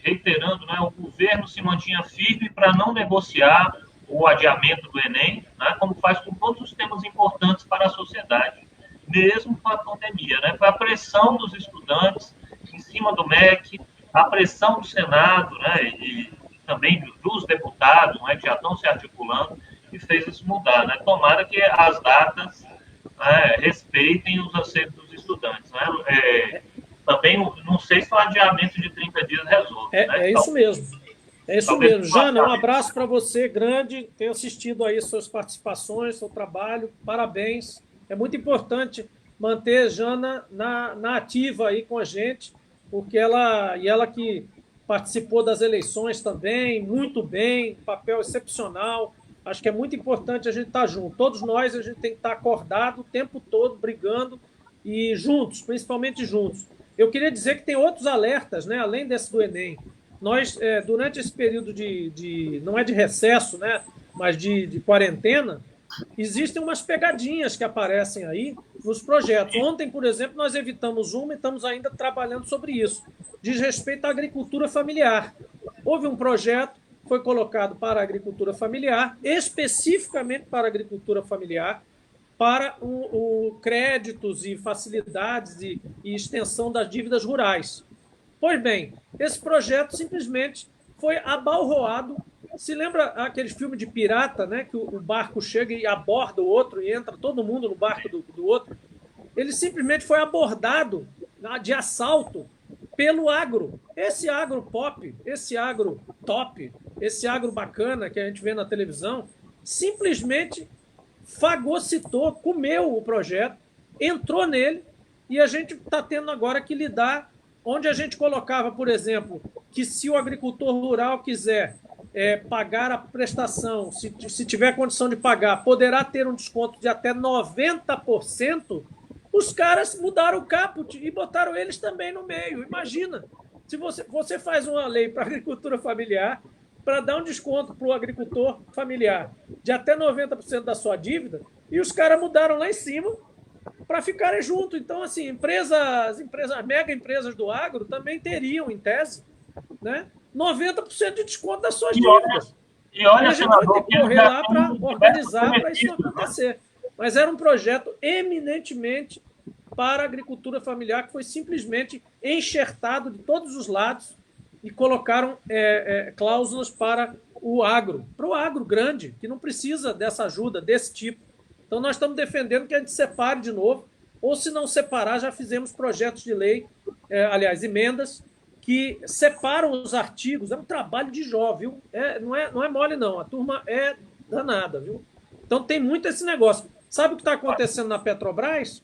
reiterando, né? O governo se mantinha firme para não negociar o adiamento do Enem, né? Como faz com todos os temas importantes para a sociedade, mesmo com a pandemia, né? Foi a pressão dos estudantes em cima do MEC, a pressão do Senado, né? E também dos deputados, né? Que já estão se articulando, e fez isso mudar, né? Tomara que as datas, né, respeitem os anseios dos estudantes, né? Também não sei se o adiamento de 30 dias resolve. É isso mesmo. É isso mesmo. Jana, um abraço para você, grande. Tenho assistido aí suas participações, seu trabalho. Parabéns. É muito importante manter Jana na ativa aí com a gente, porque ela que participou das eleições também, muito bem, papel excepcional. Acho que é muito importante a gente estar junto. Todos nós, a gente tem que estar acordado o tempo todo, brigando, e juntos, principalmente juntos. Eu queria dizer que tem outros alertas, né, além desse do Enem. Nós, durante esse período não é de recesso, né, mas de quarentena, existem umas pegadinhas que aparecem aí nos projetos. Ontem, por exemplo, nós evitamos uma e estamos ainda trabalhando sobre isso. Diz respeito à agricultura familiar. Houve um projeto, foi colocado para a agricultura familiar, especificamente para a agricultura familiar, para o créditos e facilidades e extensão das dívidas rurais. Pois bem, esse projeto simplesmente foi abalroado. Se lembra aquele filme de pirata, né, que o barco chega e aborda o outro e entra todo mundo no barco do outro? Ele simplesmente foi abordado de assalto pelo agro. Esse agro pop, esse agro top, esse agro bacana que a gente vê na televisão, simplesmente fagocitou, comeu o projeto, entrou nele, e a gente está tendo agora que lidar, onde a gente colocava, por exemplo, que se o agricultor rural quiser pagar a prestação, se tiver condição de pagar, poderá ter um desconto de até 90%, os caras mudaram o caput e botaram eles também no meio. Imagina, se você faz uma lei para a agricultura familiar, para dar um desconto para o agricultor familiar de até 90% da sua dívida, e os caras mudaram lá em cima para ficarem junto. Então, assim, mega empresas do agro também teriam, em tese, né, 90% de desconto das suas dívidas. E a gente vai ter que correr lá para organizar para isso não acontecer. Mas era um projeto eminentemente para a agricultura familiar, que foi simplesmente enxertado de todos os lados e colocaram cláusulas para o agro grande, que não precisa dessa ajuda, desse tipo. Então, nós estamos defendendo que a gente separe de novo, ou se não separar, já fizemos projetos de lei, emendas, que separam os artigos. É um trabalho de jó, viu? Não é mole, não. A turma é danada, viu? Então, tem muito esse negócio. Sabe o que está acontecendo na Petrobras?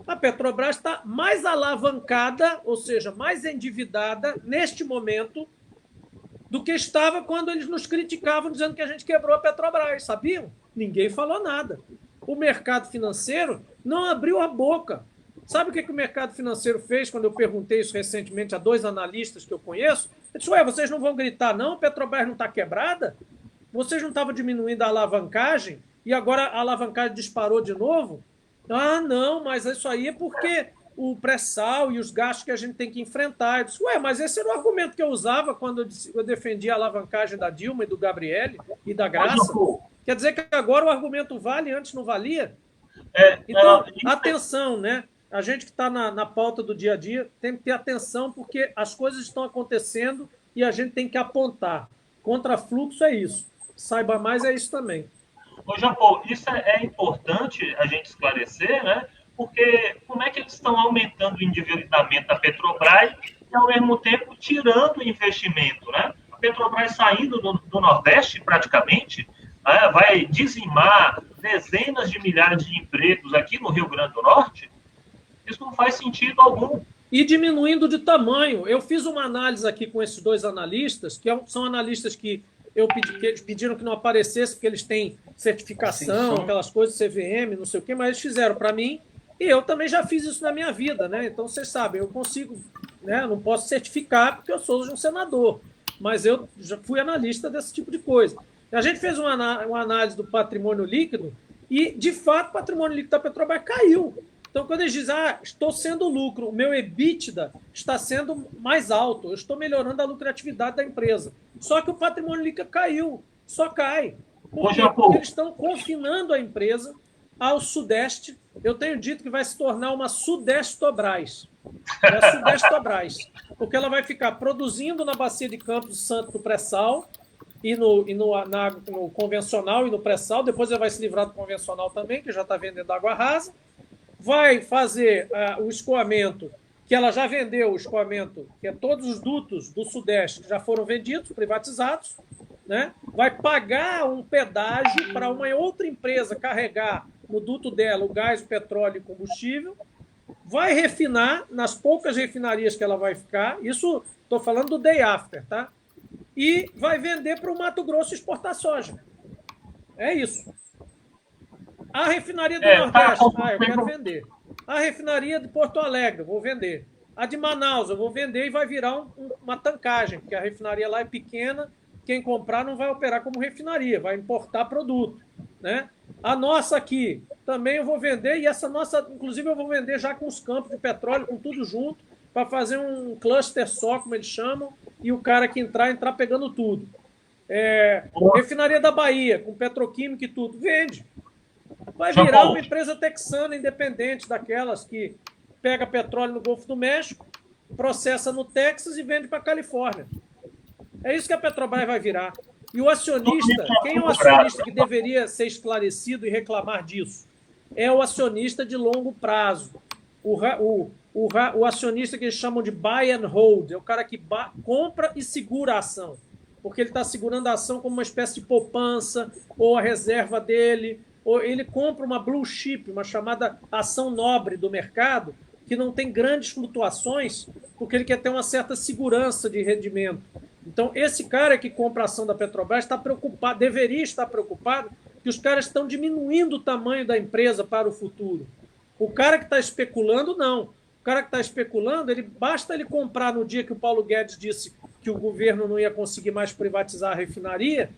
A Petrobras está mais alavancada, ou seja, mais endividada neste momento do que estava quando eles nos criticavam dizendo que a gente quebrou a Petrobras, sabiam? Ninguém falou nada. O mercado financeiro não abriu a boca. Sabe o que o mercado financeiro fez quando eu perguntei isso recentemente a 2 analistas que eu conheço? Eu disse: vocês não vão gritar, não? A Petrobras não está quebrada? Vocês não estavam diminuindo a alavancagem e agora a alavancagem disparou de novo? Ah, não, mas isso aí é porque o pré-sal e os gastos que a gente tem que enfrentar. Eu disse: mas esse era o argumento que eu usava quando eu defendia a alavancagem da Dilma e do Gabriele e da Graça. Quer dizer que agora o argumento vale e antes não valia? Então, atenção, né? A gente que está na pauta do dia a dia tem que ter atenção, porque as coisas estão acontecendo e a gente tem que apontar. Contrafluxo é isso. Saiba mais é isso também. Ô, Jean Paul, isso é importante a gente esclarecer, né? Porque como é que eles estão aumentando o endividamento da Petrobras e, ao mesmo tempo, tirando o investimento, né? A Petrobras saindo do Nordeste, praticamente, né? Vai dizimar dezenas de milhares de empregos aqui no Rio Grande do Norte. Isso não faz sentido algum. E diminuindo de tamanho. Eu fiz uma análise aqui com esses dois analistas, que são analistas que que eles pediram que não aparecesse, porque eles têm certificação, aquelas coisas, CVM, não sei o quê, mas eles fizeram para mim, e eu também já fiz isso na minha vida, né? Então, vocês sabem, eu consigo, né? Não posso certificar porque eu sou um senador, mas eu já fui analista desse tipo de coisa. A gente fez uma análise do patrimônio líquido e, de fato, o patrimônio líquido da Petrobras caiu. Então, quando eles dizem, estou sendo lucro, o meu EBITDA está sendo mais alto, eu estou melhorando a lucratividade da empresa. Só que o patrimônio líquido caiu, só cai. Por quê? Porque eles estão confinando a empresa ao Sudeste. Eu tenho dito que vai se tornar uma Sudestobras. É a Sudestobras. Porque ela vai ficar produzindo na Bacia de Campos Santo no pré-sal e no convencional e no pré-sal. Depois ela vai se livrar do convencional também, que já está vendendo água rasa. Vai fazer o escoamento, que ela já vendeu o escoamento, que é todos os dutos do Sudeste que já foram vendidos, privatizados, né? Vai pagar um pedágio para uma outra empresa carregar no duto dela o gás, o petróleo e o combustível, vai refinar nas poucas refinarias que ela vai ficar, isso estou falando do day after, tá? E vai vender para o Mato Grosso exportar soja. É isso. A refinaria do Nordeste, eu quero vender. A refinaria de Porto Alegre, eu vou vender. A de Manaus, eu vou vender e vai virar uma tancagem, porque a refinaria lá é pequena, quem comprar não vai operar como refinaria, vai importar produto, né? A nossa aqui, também eu vou vender, e essa nossa, inclusive, eu vou vender já com os campos de petróleo, com tudo junto, para fazer um cluster só, como eles chamam, e o cara que entrar pegando tudo. Refinaria da Bahia, com petroquímica e tudo, vende. Vai virar uma empresa texana independente, daquelas que pega petróleo no Golfo do México, processa no Texas e vende para a Califórnia. É isso que a Petrobras vai virar. E o acionista, quem é o acionista que deveria ser esclarecido e reclamar disso? É o acionista de longo prazo. O acionista que eles chamam de buy and hold, é o cara que compra e segura a ação. Porque ele está segurando a ação como uma espécie de poupança, ou a reserva dele, ou ele compra uma blue chip, uma chamada ação nobre do mercado, que não tem grandes flutuações, porque ele quer ter uma certa segurança de rendimento. Então, esse cara que compra a ação da Petrobras está preocupado, deveria estar preocupado, que os caras estão diminuindo o tamanho da empresa para o futuro. O cara que está especulando, não. O cara que está especulando, basta ele comprar no dia que o Paulo Guedes disse que o governo não ia conseguir mais privatizar a refinaria,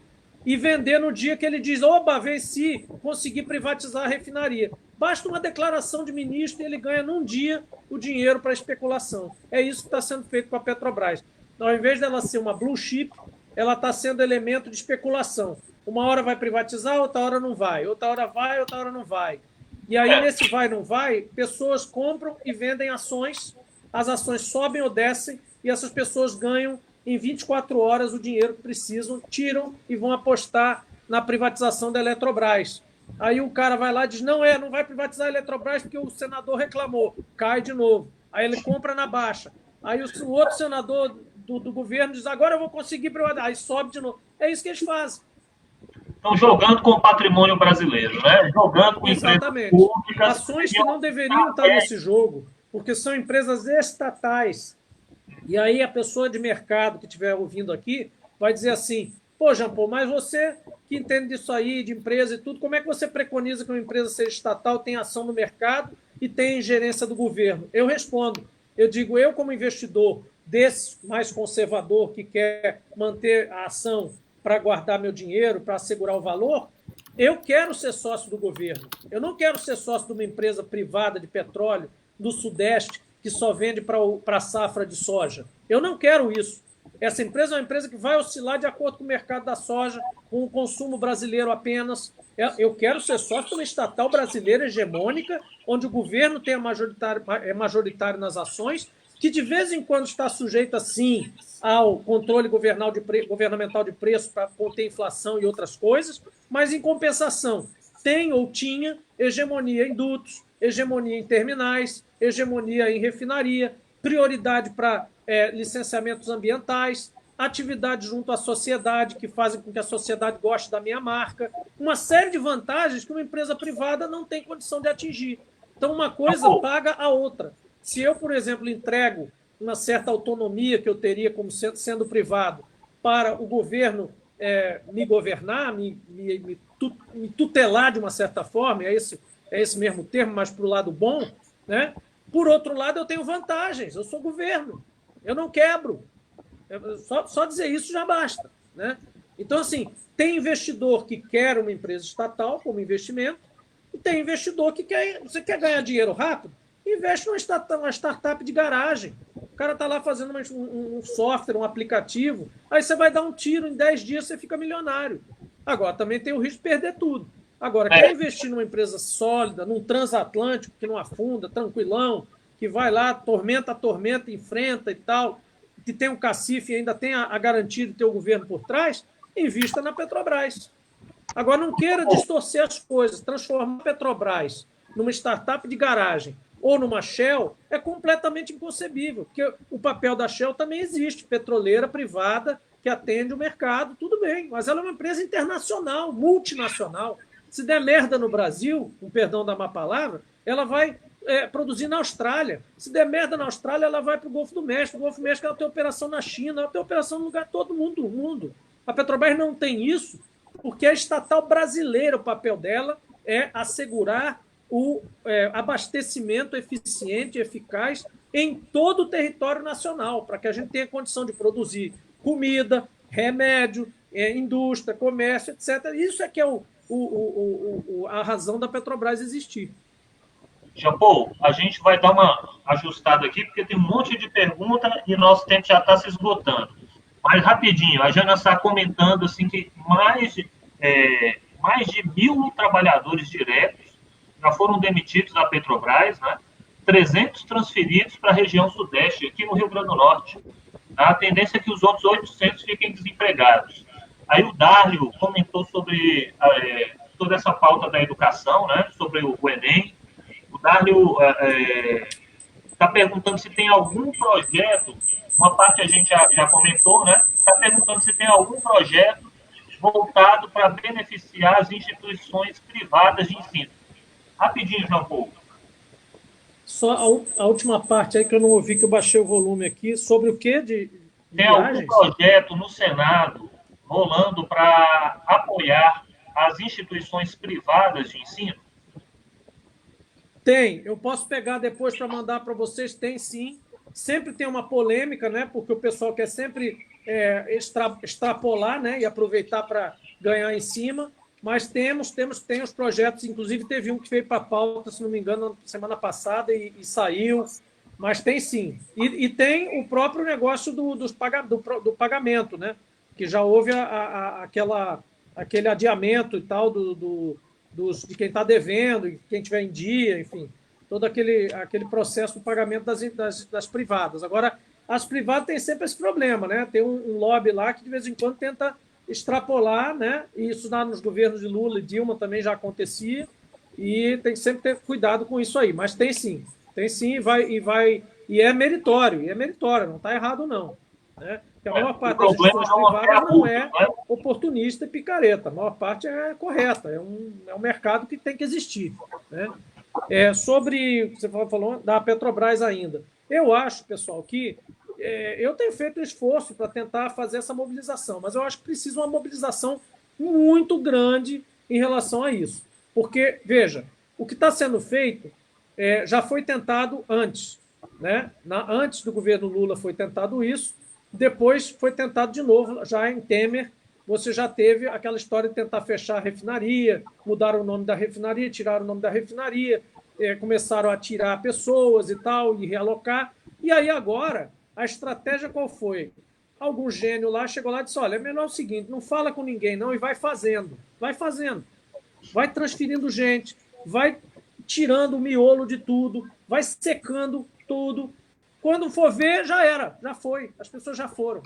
e vender no dia que ele diz, oba, venci, consegui privatizar a refinaria. Basta uma declaração de ministro e ele ganha num dia o dinheiro para especulação. É isso que está sendo feito com a Petrobras. Ao invés dela ser uma blue chip, ela está sendo elemento de especulação. Uma hora vai privatizar, outra hora não vai. Outra hora vai, outra hora não vai. E aí, nesse vai, não vai, pessoas compram e vendem ações, as ações sobem ou descem, e essas pessoas ganham em 24 horas o dinheiro que precisam, tiram e vão apostar na privatização da Eletrobras. Aí o cara vai lá e diz, não vai privatizar a Eletrobras porque o senador reclamou. Cai de novo. Aí ele compra na baixa. Aí o outro senador do governo diz, agora eu vou conseguir privatizar. Aí sobe de novo. É isso que eles fazem. Estão jogando com o patrimônio brasileiro, né? Jogando com empresas públicas. Ações que não deveriam estar nesse jogo, porque são empresas estatais. E aí a pessoa de mercado que estiver ouvindo aqui vai dizer assim, pô, Jean Paul, mas você que entende disso aí, de empresa e tudo, como é que você preconiza que uma empresa seja estatal, tenha ação no mercado e tenha ingerência do governo? Eu respondo, eu digo, eu como investidor desse mais conservador que quer manter a ação para guardar meu dinheiro, para assegurar o valor, eu quero ser sócio do governo. Eu não quero ser sócio de uma empresa privada de petróleo do Sudeste que só vende para a safra de soja. Eu não quero isso. Essa empresa é uma empresa que vai oscilar de acordo com o mercado da soja, com o consumo brasileiro apenas. Eu quero ser sócio de uma estatal brasileira hegemônica, onde o governo tenha majoritário nas ações, que de vez em quando está sujeita, sim, ao controle governamental de preço para conter inflação e outras coisas, mas, em compensação, tem ou tinha hegemonia em dutos, hegemonia em terminais, hegemonia em refinaria, prioridade para licenciamentos ambientais, atividades junto à sociedade que fazem com que a sociedade goste da minha marca, uma série de vantagens que uma empresa privada não tem condição de atingir. Então, uma coisa paga a outra. Se eu, por exemplo, entrego uma certa autonomia que eu teria como sendo privado para o governo me governar, me tutelar de uma certa forma, é esse mesmo termo, mas para o lado bom, né? Por outro lado, eu tenho vantagens, eu sou governo, eu não quebro. Só dizer isso já basta, né? Então, assim, tem investidor que quer uma empresa estatal como investimento e tem investidor que você quer ganhar dinheiro rápido, investe numa startup de garagem. O cara está lá fazendo um software, um aplicativo, aí você vai dar um tiro, em 10 dias você fica milionário. Agora, também tem o risco de perder tudo. Agora, quer investir numa empresa sólida, num transatlântico que não afunda, tranquilão, que vai lá, tormenta a tormenta, enfrenta e tal, que tem um cacife e ainda tem a garantia de ter o governo por trás, invista na Petrobras. Agora, não queira distorcer as coisas, transformar a Petrobras numa startup de garagem ou numa Shell é completamente inconcebível, porque o papel da Shell também existe, petroleira privada que atende o mercado, tudo bem, mas ela é uma empresa internacional, multinacional. Se der merda no Brasil, com perdão da má palavra, ela vai produzir na Austrália. Se der merda na Austrália, ela vai para o Golfo do México. O Golfo do México ela tem operação na China, ela tem operação no lugar todo mundo do mundo. A Petrobras não tem isso porque é estatal brasileira. O papel dela é assegurar o abastecimento eficiente e eficaz em todo o território nacional, para que a gente tenha condição de produzir comida, remédio, indústria, comércio, etc. Isso é que é a razão da Petrobras existir. Jean Paul, a gente vai dar uma ajustada aqui, porque tem um monte de pergunta e nosso tempo já está se esgotando. Mas, rapidinho, a Jana está comentando assim, que mais de 1.000 trabalhadores diretos já foram demitidos da Petrobras, né? 300 transferidos para a região sudeste, aqui no Rio Grande do Norte. A tendência é que os outros 800 fiquem desempregados. Aí o Dárlio comentou sobre toda essa pauta da educação, né? Sobre o Enem. O Dárlio está perguntando se tem algum projeto, uma parte a gente já comentou, né? Está perguntando se tem algum projeto voltado para beneficiar as instituições privadas de ensino. Rapidinho, Jean Paul. Só a última parte aí que eu não ouvi, que eu baixei o volume aqui, sobre o quê? Tem algum projeto no Senado rolando para apoiar as instituições privadas de ensino? Tem. Eu posso pegar depois para mandar para vocês. Tem sim. Sempre tem uma polêmica, né? Porque o pessoal quer sempre extrapolar, né? E aproveitar para ganhar em cima. Mas tem os projetos, inclusive teve um que veio para a pauta, se não me engano, semana passada e saiu, mas tem sim. E tem o próprio negócio do pagamento, né? Que já houve aquele adiamento e tal de quem está devendo, e quem tiver em dia, enfim, todo aquele processo do pagamento das privadas. Agora, as privadas têm sempre esse problema, né? Tem um lobby lá que de vez em quando tenta extrapolar, né? E isso nos governos de Lula e Dilma também já acontecia, e tem que sempre ter cuidado com isso aí. Mas tem sim, e é meritório, não está errado não, né? Porque a maior parte das instituições privadas não é oportunista e picareta, a maior parte é correta, é um mercado que tem que existir, né? Sobre, você falou da Petrobras ainda, eu acho, pessoal, que eu tenho feito um esforço para tentar fazer essa mobilização, mas eu acho que precisa uma mobilização muito grande em relação a isso. Porque, veja, o que está sendo feito já foi tentado antes, né? Antes do governo Lula foi tentado isso, depois foi tentado de novo, já em Temer, você já teve aquela história de tentar fechar a refinaria, mudar o nome da refinaria, tirar o nome da refinaria, começaram a tirar pessoas e tal, e realocar, e aí agora a estratégia qual foi? algum gênio lá chegou lá e disse, olha, é melhor o seguinte, não fala com ninguém não e vai fazendo. Vai transferindo gente, vai tirando o miolo de tudo, vai secando tudo. Quando for ver, já era, já foi, as pessoas já foram.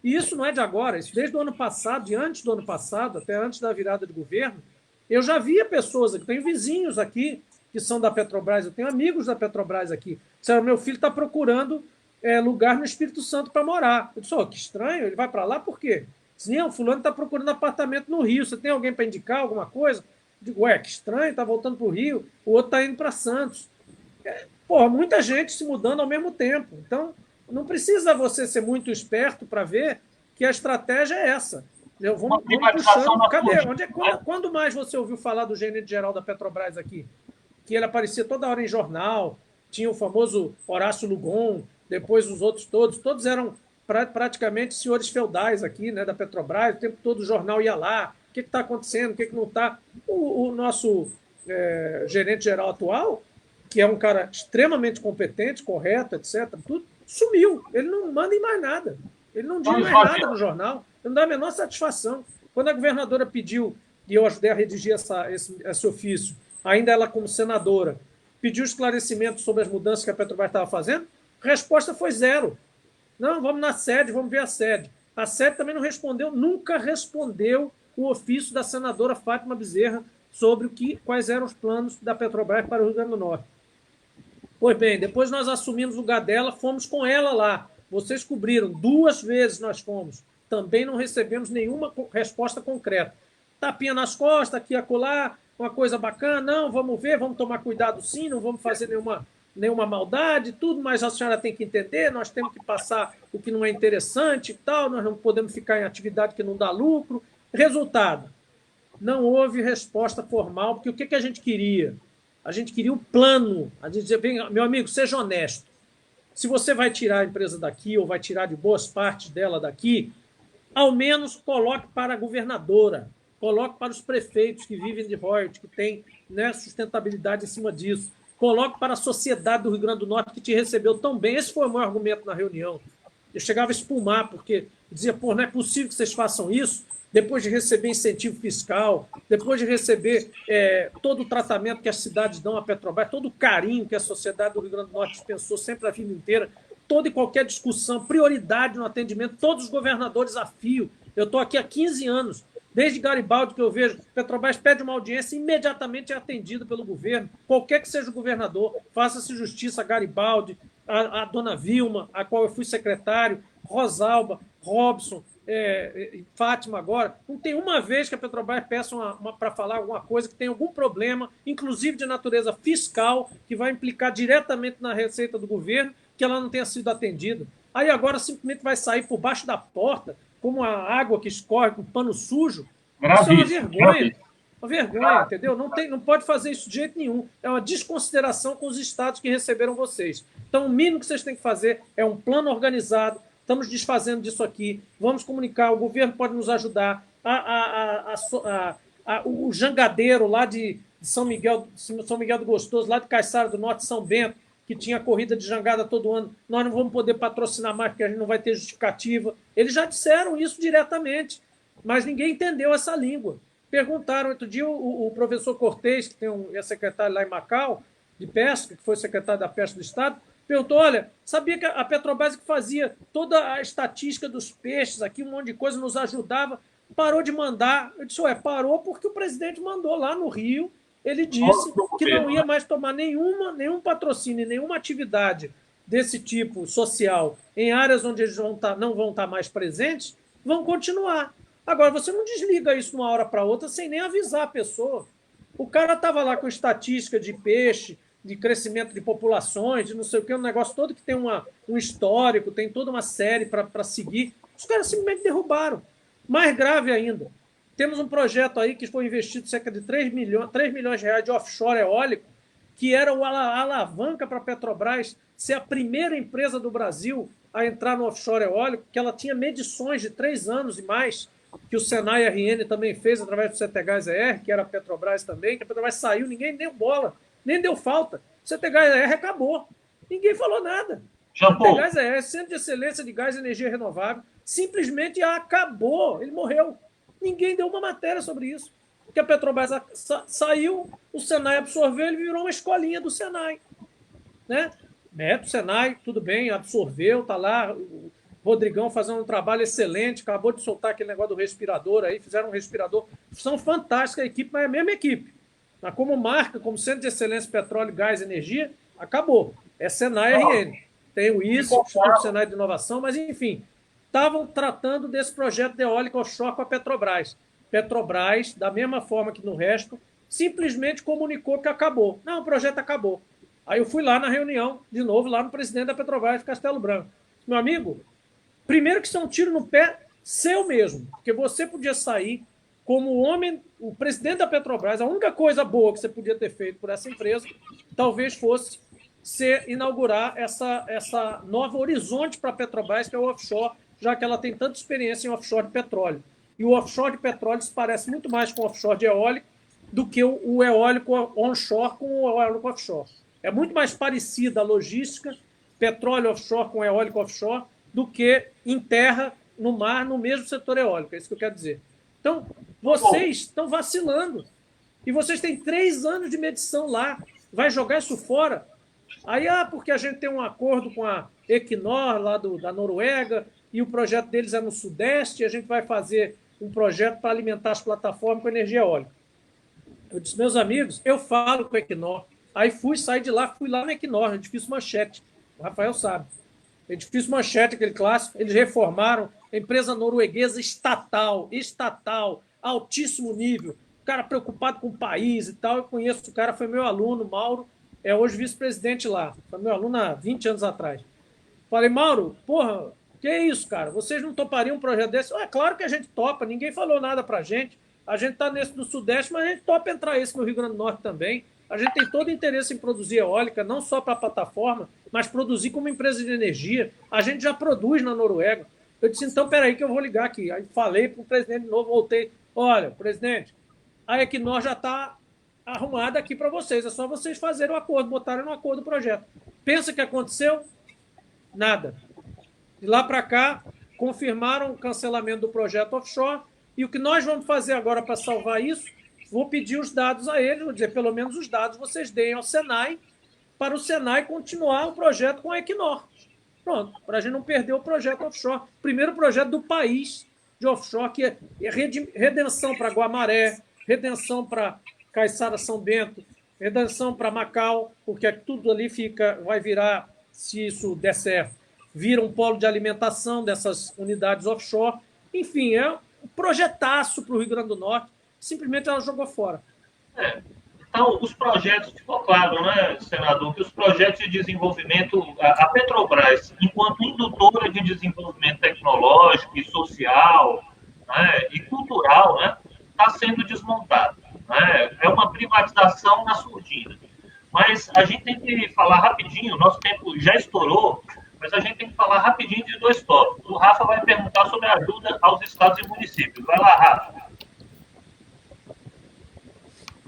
E isso não é de agora, isso desde o ano passado, de antes do ano passado, até antes da virada de governo, eu já via pessoas, eu tenho vizinhos aqui que são da Petrobras, eu tenho amigos da Petrobras aqui. Disseram, meu filho está procurando lugar no Espírito Santo para morar. Eu disse, oh, que estranho, ele vai para lá por quê? Disse, não, o fulano está procurando apartamento no Rio, você tem alguém para indicar alguma coisa? Eu digo, ué, que estranho, está voltando para o Rio, o outro está indo para Santos. Porra, muita gente se mudando ao mesmo tempo. Então, não precisa você ser muito esperto para ver que a estratégia é essa. Vamos puxando. Cadê? Quando mais você ouviu falar do gerente-geral da Petrobras aqui? Que ele aparecia toda hora em jornal, tinha o famoso Horácio Lugon, depois os outros todos eram praticamente senhores feudais aqui, né, da Petrobras, o tempo todo o jornal ia lá, o que está acontecendo, o que não está. O nosso gerente-geral atual, que é um cara extremamente competente, correto, etc., tudo, sumiu. Ele não manda em mais nada. Ele não diz mais nada no jornal. Ele não dá a menor satisfação. Quando a governadora pediu, e eu ajudei a redigir esse ofício, ainda ela como senadora, pediu esclarecimento sobre as mudanças que a Petrobras estava fazendo, a resposta foi zero. Não, vamos na sede, vamos ver a sede. A sede também não respondeu, nunca respondeu o ofício da senadora Fátima Bezerra sobre quais eram os planos da Petrobras para o Rio Grande do Norte. Pois bem, depois nós assumimos o lugar dela, fomos com ela lá. Vocês cobriram, 2 vezes nós fomos. Também não recebemos nenhuma resposta concreta. Tapinha nas costas, aqui e acolá, uma coisa bacana, não, vamos ver, vamos tomar cuidado sim, não vamos fazer nenhuma maldade, tudo, mas a senhora tem que entender, nós temos que passar o que não é interessante e tal, nós não podemos ficar em atividade que não dá lucro. Resultado, não houve resposta formal, porque o que a gente queria? A gente queria um plano. A gente dizia, meu amigo, seja honesto. Se você vai tirar a empresa daqui ou vai tirar de boas partes dela daqui, ao menos coloque para a governadora, coloque para os prefeitos que vivem de royalties, que têm, né, sustentabilidade em cima disso, coloque para a sociedade do Rio Grande do Norte que te recebeu tão bem. Esse foi o maior argumento na reunião. Eu chegava a espumar, porque dizia, pô, não é possível que vocês façam isso depois de receber incentivo fiscal, depois de receber todo o tratamento que as cidades dão à Petrobras, todo o carinho que a sociedade do Rio Grande do Norte dispensou sempre a vida inteira, toda e qualquer discussão, prioridade no atendimento, todos os governadores a fio. Eu estou aqui há 15 anos, desde Garibaldi que eu vejo, Petrobras pede uma audiência e imediatamente é atendido pelo governo, qualquer que seja o governador, faça-se justiça a Garibaldi, a dona Vilma, a qual eu fui secretário, Rosalba, Robson, Fátima agora, não tem uma vez que a Petrobras peça para falar alguma coisa que tem algum problema, inclusive de natureza fiscal, que vai implicar diretamente na receita do governo, que ela não tenha sido atendida. Aí agora simplesmente vai sair por baixo da porta, como a água que escorre com pano sujo. Isso é uma vergonha. Uma vergonha, entendeu? Não pode fazer isso de jeito nenhum. É uma desconsideração com os estados que receberam vocês. Então, o mínimo que vocês têm que fazer é um plano organizado. Estamos desfazendo disso aqui. Vamos comunicar. O governo pode nos ajudar. O jangadeiro lá de São Miguel do Gostoso, lá de Caiçara do Norte, São Bento, que tinha corrida de jangada todo ano, nós não vamos poder patrocinar mais porque a gente não vai ter justificativa. Eles já disseram isso diretamente, mas ninguém entendeu essa língua. Perguntaram outro dia o professor Cortez, que é secretário lá em Macau, de pesca, que foi secretário da pesca do Estado, perguntou, olha, sabia que a Petrobras que fazia toda a estatística dos peixes aqui, um monte de coisa, nos ajudava, parou de mandar. Eu disse, parou porque o presidente mandou lá no Rio, ele disse que não ia mais tomar nenhum patrocínio, nenhuma atividade desse tipo social em áreas onde eles não vão estar mais presentes, vão continuar. Agora, você não desliga isso de uma hora para outra sem nem avisar a pessoa. O cara estava lá com estatística de peixe, de crescimento de populações, de não sei o que, um negócio todo que tem um histórico, tem toda uma série para seguir. Os caras simplesmente derrubaram. Mais grave ainda, temos um projeto aí que foi investido cerca de 3 milhões de reais de offshore eólico, que era a alavanca para a Petrobras ser a primeira empresa do Brasil a entrar no offshore eólico, que ela tinha medições de 3 anos e mais, que o Senai RN também fez através do CTGás ER, que era a Petrobras também, que a Petrobras saiu, ninguém deu bola, nem deu falta. O CTGás ER acabou. Ninguém falou nada. Jean Paul. É Centro de Excelência de Gás e Energia Renovável. Simplesmente acabou. Ele morreu. Ninguém deu uma matéria sobre isso. Porque a Petrobras saiu, o Senai absorveu, ele virou uma escolinha do Senai. Né? O Senai, tudo bem, absorveu, está lá. O Rodrigão fazendo um trabalho excelente, acabou de soltar aquele negócio do respirador aí, fizeram um respirador. São fantásticas a equipe, mas é a mesma equipe. Mas como marca, como Centro de Excelência Petróleo, Gás e Energia, acabou. É Senai RN. Tem o ISO, o Instituto Senai de Inovação, mas enfim, estavam tratando desse projeto de eólica offshore com a Petrobras. Petrobras, da mesma forma que no resto, simplesmente comunicou que acabou. Não, o projeto acabou. Aí eu fui lá na reunião, de novo, lá no presidente da Petrobras, Castelo Branco. Meu amigo, primeiro que isso é um tiro no pé seu mesmo, porque você podia sair como homem, o presidente da Petrobras, a única coisa boa que você podia ter feito por essa empresa, talvez fosse inaugurar essa nova horizonte para a Petrobras, que é o offshore, já que ela tem tanta experiência em offshore de petróleo. E o offshore de petróleo se parece muito mais com o offshore de eólico do que o eólico onshore com o eólico offshore. É muito mais parecida a logística, petróleo offshore com eólico offshore, do que em terra, no mar, no mesmo setor eólico. É isso que eu quero dizer. Então, vocês estão vacilando. E vocês têm 3 anos de medição lá. Vai jogar isso fora? Aí, porque a gente tem um acordo com a Equinor, lá da Noruega, e o projeto deles é no Sudeste, e a gente vai fazer um projeto para alimentar as plataformas com energia eólica. Eu disse, meus amigos, eu falo com a Equinor. Aí saí de lá, fui lá na Equinor, edifício Manchete. O Rafael sabe. Edifício Manchete, aquele clássico, eles reformaram, empresa norueguesa estatal, altíssimo nível, cara preocupado com o país e tal. Eu conheço o cara, foi meu aluno, Mauro, é hoje vice-presidente lá, foi meu aluno há 20 anos atrás. Falei, Mauro, porra, que é isso, cara? Vocês não topariam um projeto desse? É claro que a gente topa, ninguém falou nada pra gente. A gente está nesse do Sudeste, mas a gente topa entrar esse no Rio Grande do Norte também. A gente tem todo interesse em produzir eólica, não só para a plataforma, mas produzir como empresa de energia. A gente já produz na Noruega. Eu disse, então, peraí que eu vou ligar aqui. Aí falei para o presidente de novo, voltei. Olha, presidente, a Equinor já está arrumada aqui para vocês. É só vocês fazerem o acordo, botarem no acordo o projeto. Pensa que aconteceu? Nada. De lá para cá, confirmaram o cancelamento do projeto offshore. E o que nós vamos fazer agora para salvar isso? Vou pedir os dados a eles, vou dizer, pelo menos os dados vocês deem ao Senai, para o Senai continuar o projeto com a Equinor. Pronto, para a gente não perder o projeto offshore. Primeiro projeto do país de offshore, que é redenção para Guamaré, redenção para Caiçara São Bento, redenção para Macau, porque tudo ali vai virar, se isso der certo, vira um polo de alimentação dessas unidades offshore. Enfim, é um projetaço para o Rio Grande do Norte. Simplesmente ela jogou fora. Então, os projetos, ficou claro, né, senador, que os projetos de desenvolvimento, a Petrobras, enquanto indutora de desenvolvimento tecnológico e social, né, e cultural, né, está sendo desmontada. Né? É uma privatização na surdina. Mas a gente tem que falar rapidinho, nosso tempo já estourou, mas a gente tem que falar rapidinho de 2 tópicos. O Rafa vai perguntar sobre a ajuda aos estados e municípios. Vai lá, Rafa.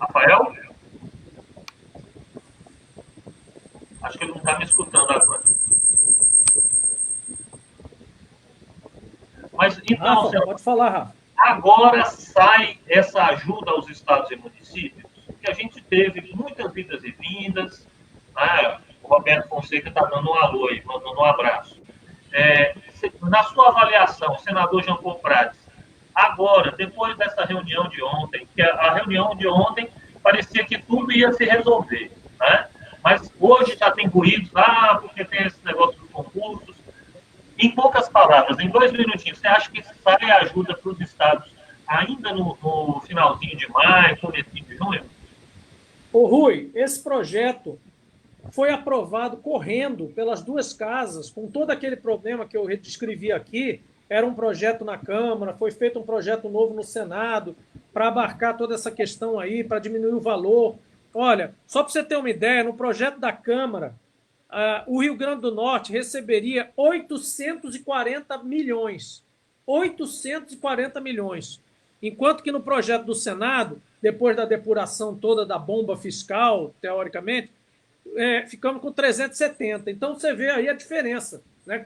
Rafael? Acho que ele não está me escutando agora. Mas então, Rafa, pode falar, Rafa. Agora sai essa ajuda aos estados e municípios, que a gente teve muitas idas e vindas. Né? O Roberto Fonseca está dando um alô aí, mandando um abraço. Na sua avaliação, senador Jean Paul Prats, agora, depois dessa reunião de ontem, que a reunião de ontem parecia que tudo ia se resolver, né? Mas hoje já tem ruídos, porque tem esse negócio dos concursos. Em poucas palavras, em 2 minutinhos, você acha que sai ajuda para os estados ainda no finalzinho de maio, comecinho de junho? Ô Rui, esse projeto foi aprovado correndo pelas 2 casas, com todo aquele problema que eu descrevi aqui. Era um projeto na Câmara, foi feito um projeto novo no Senado para abarcar toda essa questão aí, para diminuir o valor. Olha, só para você ter uma ideia, no projeto da Câmara, o Rio Grande do Norte receberia 840 milhões. 840 milhões. Enquanto que no projeto do Senado, depois da depuração toda da bomba fiscal, teoricamente, ficamos com 370. Então, você vê aí a diferença, né?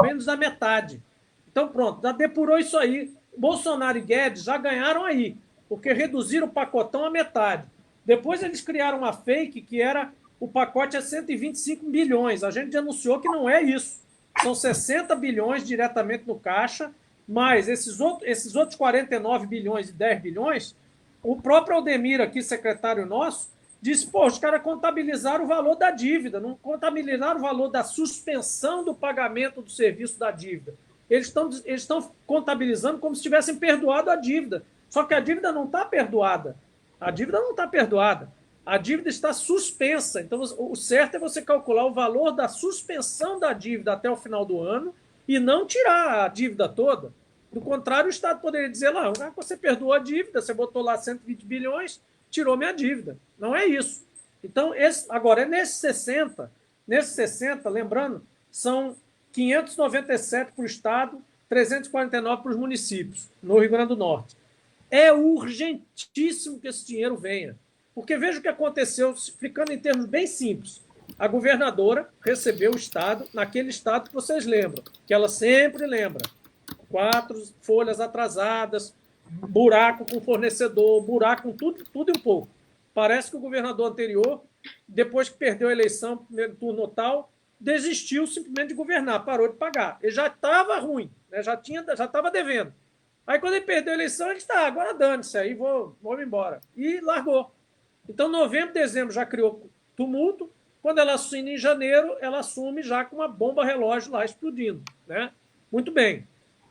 Menos da metade. Então, pronto, já depurou isso aí. Bolsonaro e Guedes já ganharam aí, porque reduziram o pacotão à metade. Depois eles criaram uma fake que era o pacote é 125 bilhões. A gente anunciou que não é isso. São 60 bilhões diretamente no caixa, mas esses outros 49 bilhões e 10 bilhões, o próprio Aldemir aqui, secretário nosso, disse, pô, os caras contabilizaram o valor da dívida, não contabilizaram o valor da suspensão do pagamento do serviço da dívida. Eles estão contabilizando como se tivessem perdoado a dívida. Só que a dívida não está perdoada. A dívida não está perdoada. A dívida está suspensa. Então, o certo é você calcular o valor da suspensão da dívida até o final do ano e não tirar a dívida toda. Do contrário, o Estado poderia dizer, lá, você perdoou a dívida, você botou lá 120 bilhões, tirou minha dívida. Não é isso. Então, agora, é nesses 60, lembrando, são 597 para o Estado, 349 para os municípios, no Rio Grande do Norte. É urgentíssimo que esse dinheiro venha. Porque veja o que aconteceu, explicando em termos bem simples. A governadora recebeu o Estado, naquele Estado que vocês lembram, que ela sempre lembra. 4 folhas atrasadas, buraco com fornecedor, buraco com tudo e um pouco. Parece que o governador anterior, depois que perdeu a eleição, primeiro turno tal, desistiu simplesmente de governar, parou de pagar. Ele já estava ruim, né? já estava devendo. Aí, quando ele perdeu a eleição, ele disse, agora dane-se, aí vou embora. E largou. Então, novembro, dezembro já criou tumulto. Quando ela assume em janeiro, ela assume já com uma bomba relógio lá explodindo. Né? Muito bem.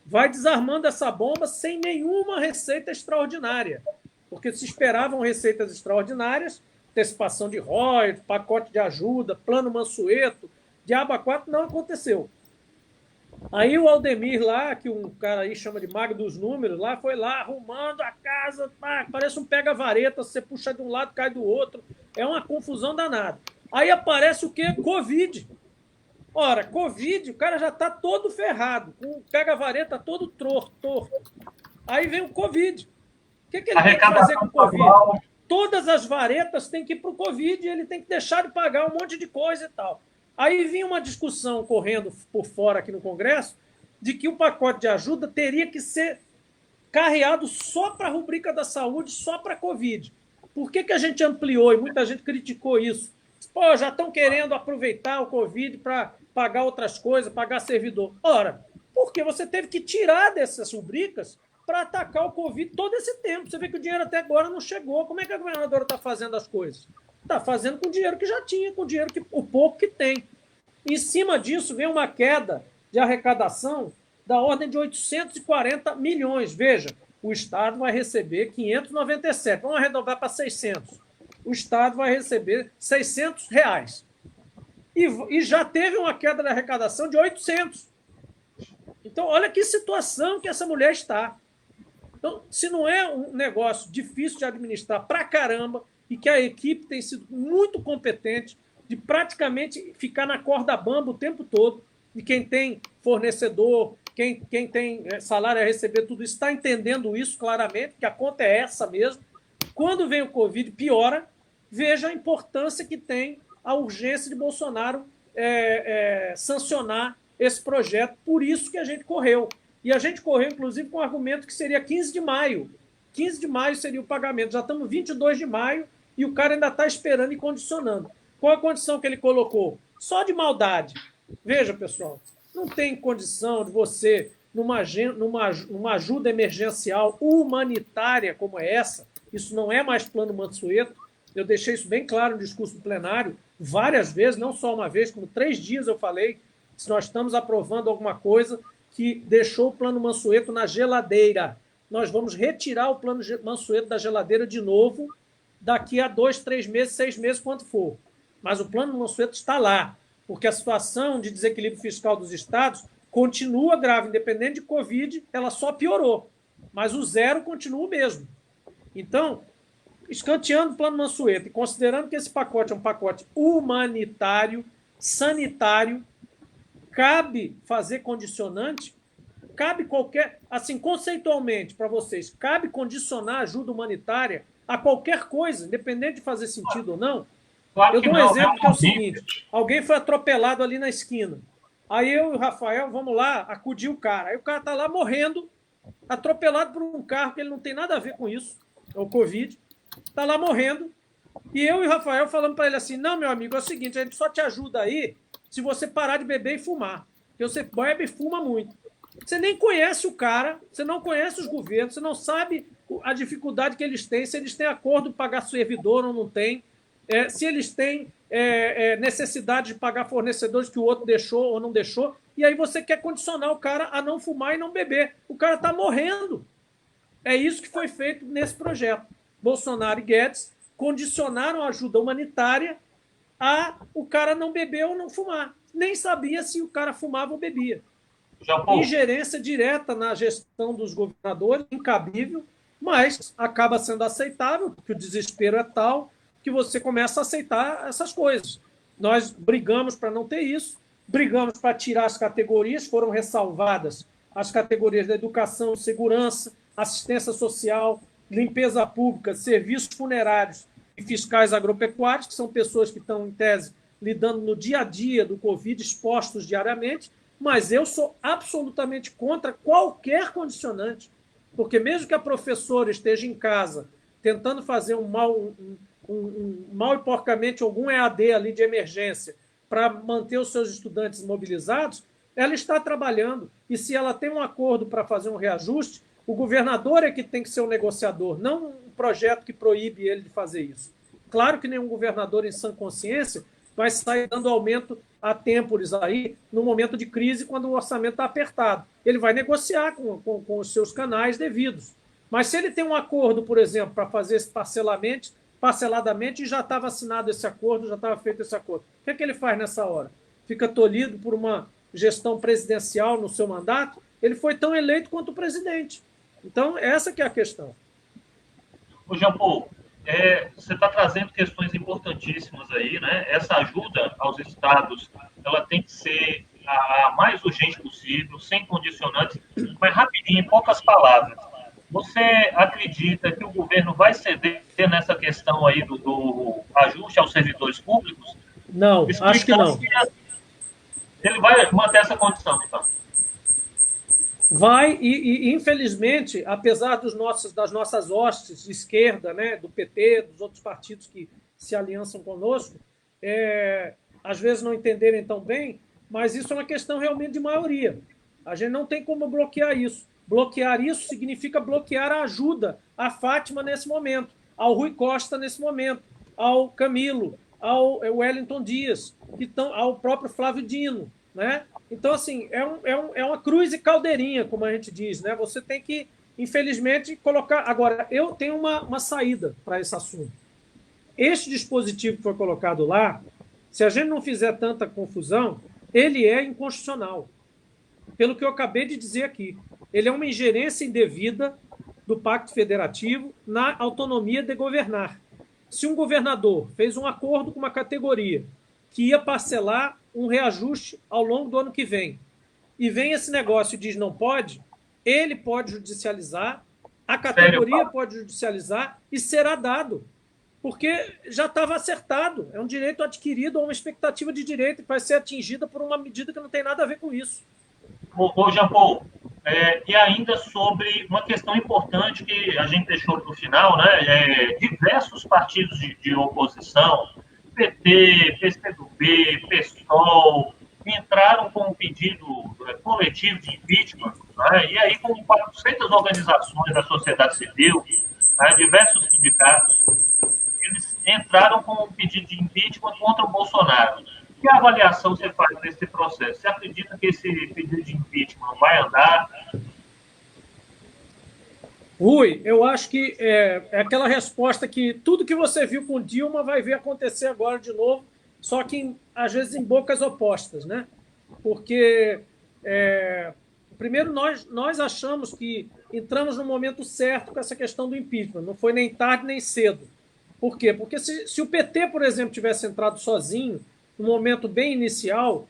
Vai desarmando essa bomba sem nenhuma receita extraordinária. Porque se esperavam receitas extraordinárias, antecipação de royalties, pacote de ajuda, plano Mansueto, diabo a quatro, não aconteceu. Aí o Aldemir lá, que um cara aí chama de mago dos números, lá foi lá arrumando a casa, parece um pega-vareta, você puxa de um lado, cai do outro, é uma confusão danada. Aí aparece o quê? Covid. Ora, Covid, o cara já está todo ferrado, com o pega-vareta todo torto. Aí vem o Covid. O que ele tem que fazer com o Covid? Todas as varetas têm que ir para o Covid e ele tem que deixar de pagar um monte de coisa e tal. Aí vinha uma discussão correndo por fora aqui no Congresso de que o pacote de ajuda teria que ser carreado só para a rubrica da saúde, só para a Covid. Por que a gente ampliou e muita gente criticou isso? Pô, já estão querendo aproveitar o Covid para pagar outras coisas, pagar servidor. Ora, porque você teve que tirar dessas rubricas para atacar o Covid todo esse tempo. Você vê que o dinheiro até agora não chegou. Como é que a governadora está fazendo as coisas? Está fazendo com o dinheiro que já tinha, com o dinheiro o pouco que tem. Em cima disso, vem uma queda de arrecadação da ordem de 840 milhões. Veja, o Estado vai receber 597. Vamos arredondar para 600. O Estado vai receber R$600. E já teve uma queda de arrecadação de 800. Então, olha que situação que essa mulher está. Então, se não é um negócio difícil de administrar pra caramba, e que a equipe tem sido muito competente de praticamente ficar na corda bamba o tempo todo, e quem tem fornecedor, quem tem salário a receber, tudo isso, está entendendo isso claramente, que a conta é essa mesmo. Quando vem o Covid, piora. Veja a importância que tem a urgência de Bolsonaro sancionar esse projeto. Por isso que a gente correu. E a gente correu, inclusive, com o argumento que seria 15 de maio. 15 de maio seria o pagamento. Já estamos 22 de maio e o cara ainda está esperando e condicionando. Qual a condição que ele colocou? Só de maldade. Veja, pessoal, não tem condição de você, numa ajuda emergencial humanitária como essa, isso não é mais plano Mansueto, eu deixei isso bem claro no discurso do plenário, várias vezes, não só uma vez, como 3 dias eu falei, se nós estamos aprovando alguma coisa que deixou o plano Mansueto na geladeira. Nós vamos retirar o plano Mansueto da geladeira de novo daqui a 2, 3 meses, 6 meses, quanto for. Mas o plano Mansueto está lá, porque a situação de desequilíbrio fiscal dos estados continua grave, independente de Covid, ela só piorou. Mas o zero continua o mesmo. Então, escanteando o plano Mansueto e considerando que esse pacote é um pacote humanitário, sanitário, cabe fazer condicionante, cabe qualquer, assim, conceitualmente para vocês, cabe condicionar ajuda humanitária a qualquer coisa, independente de fazer sentido ou não. Claro Eu que dou um não, exemplo que é o convite. seguinte: alguém foi atropelado ali na esquina. Aí eu e o Rafael vamos lá acudir o cara. Aí o cara está lá morrendo, atropelado por um carro que ele não tem nada a ver com isso, é o Covid. Está lá morrendo. E eu e o Rafael falando para ele assim: não, meu amigo, é o seguinte, a gente só te ajuda aí se você parar de beber e fumar. Porque você bebe e fuma muito. Você nem conhece o cara, você não conhece os governos, você não sabe a dificuldade que eles têm, se eles têm acordo de pagar servidor ou não tem, se eles têm necessidade de pagar fornecedores que o outro deixou ou não deixou, e aí você quer condicionar o cara a não fumar e não beber. O cara está morrendo. É isso que foi feito nesse projeto. Bolsonaro e Guedes condicionaram a ajuda humanitária a o cara não beber ou não fumar. Nem sabia se o cara fumava ou bebia. Ingerência direta na gestão dos governadores, incabível, mas acaba sendo aceitável, porque o desespero é tal que você começa a aceitar essas coisas. Nós brigamos para não ter isso, brigamos para tirar as categorias, foram ressalvadas as categorias da educação, segurança, assistência social, limpeza pública, serviços funerários e fiscais agropecuários, que são pessoas que estão, em tese, lidando no dia a dia do Covid, expostos diariamente, mas eu sou absolutamente contra qualquer condicionante, porque mesmo que a professora esteja em casa tentando fazer mal e porcamente algum EAD ali de emergência para manter os seus estudantes mobilizados, ela está trabalhando. E se ela tem um acordo para fazer um reajuste, o governador é que tem que ser o negociador, não um projeto que proíbe ele de fazer isso. Claro que nenhum governador em sã consciência vai sair dando aumento a têmpores aí, no momento de crise, quando o orçamento está apertado. Ele vai negociar com os seus canais devidos. Mas se ele tem um acordo, por exemplo, para fazer esse parceladamente, e já estava assinado esse acordo, já estava feito esse acordo, o que é que ele faz nessa hora? Fica tolhido por uma gestão presidencial no seu mandato? Ele foi tão eleito quanto o presidente. Então, essa que é a questão. Ô, Jean Paul, você está trazendo questões importantíssimas aí, né? Essa ajuda aos estados, ela tem que ser a mais urgente possível, sem condicionantes, mas rapidinho, em poucas palavras. Você acredita que o governo vai ceder nessa questão aí do ajuste aos servidores públicos? Não, acho que não. Ele vai manter essa condição, então? Vai, e infelizmente, apesar das nossas hostes de esquerda, né, do PT, dos outros partidos que se aliançam conosco, às vezes não entenderem tão bem, mas isso é uma questão realmente de maioria. A gente não tem como bloquear isso. Bloquear isso significa bloquear a ajuda à Fátima nesse momento, ao Rui Costa nesse momento, ao Camilo, ao Wellington Dias, ao próprio Flávio Dino, né? Então, assim, é uma cruz e caldeirinha, como a gente diz, né? Você tem que, infelizmente, colocar... Agora, eu tenho uma saída para esse assunto. Este dispositivo que foi colocado lá, se a gente não fizer tanta confusão, ele é inconstitucional. Pelo que eu acabei de dizer aqui. Ele é uma ingerência indevida do Pacto Federativo na autonomia de governar. Se um governador fez um acordo com uma categoria que ia parcelar um reajuste ao longo do ano que vem, e vem esse negócio e diz não pode, ele pode judicializar, a categoria pode judicializar e será dado, porque já estava acertado. É um direito adquirido ou uma expectativa de direito que vai ser atingida por uma medida que não tem nada a ver com isso. Ô Jean Paul, e ainda sobre uma questão importante que a gente deixou para o final, né? Diversos partidos de oposição, PT, PCdoB, PSOL, entraram com um pedido coletivo de impeachment, né? E aí com 400 organizações da sociedade civil, né? Diversos sindicatos, eles entraram com um pedido de impeachment contra o Bolsonaro. Que avaliação você faz desse processo? Você acredita que esse pedido de impeachment vai andar? Rui, eu acho que é aquela resposta que tudo que você viu com Dilma vai ver acontecer agora de novo, só que às vezes em bocas opostas, né? Porque, primeiro, nós achamos que entramos no momento certo com essa questão do impeachment, não foi nem tarde nem cedo. Por quê? Porque se o PT, por exemplo, tivesse entrado sozinho, no momento bem inicial,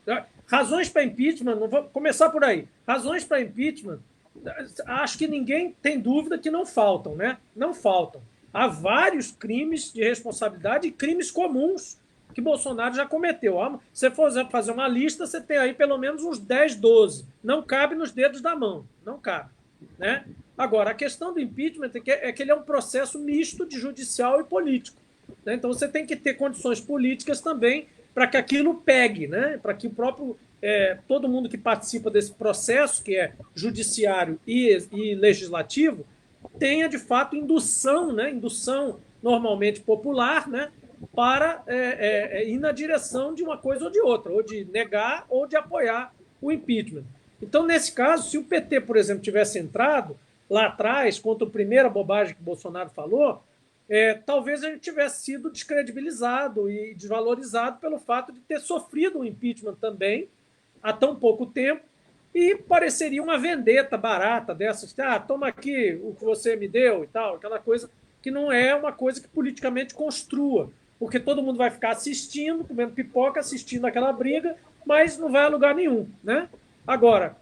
razões para impeachment, não vou começar por aí, razões para impeachment, acho que ninguém tem dúvida que não faltam, né? Não faltam. Há vários crimes de responsabilidade e crimes comuns que Bolsonaro já cometeu. Se você for fazer uma lista, você tem aí pelo menos uns 10, 12. Não cabe nos dedos da mão, não cabe. Né? Agora, a questão do impeachment é que ele é um processo misto de judicial e político. Né? Então, você tem que ter condições políticas também para que aquilo pegue, né? Para que o próprio todo mundo que participa desse processo, que é judiciário e legislativo, tenha, de fato, indução, né? Indução normalmente popular, né? Para ir na direção de uma coisa ou de outra, ou de negar ou de apoiar o impeachment. Então, nesse caso, se o PT, por exemplo, tivesse entrado lá atrás contra a primeira bobagem que o Bolsonaro falou, talvez a gente tivesse sido descredibilizado e desvalorizado pelo fato de ter sofrido um impeachment também há tão pouco tempo e pareceria uma vendetta barata dessas, toma aqui o que você me deu e tal, aquela coisa que não é uma coisa que politicamente construa, porque todo mundo vai ficar assistindo, comendo pipoca, assistindo aquela briga, mas não vai a lugar nenhum, né? Agora,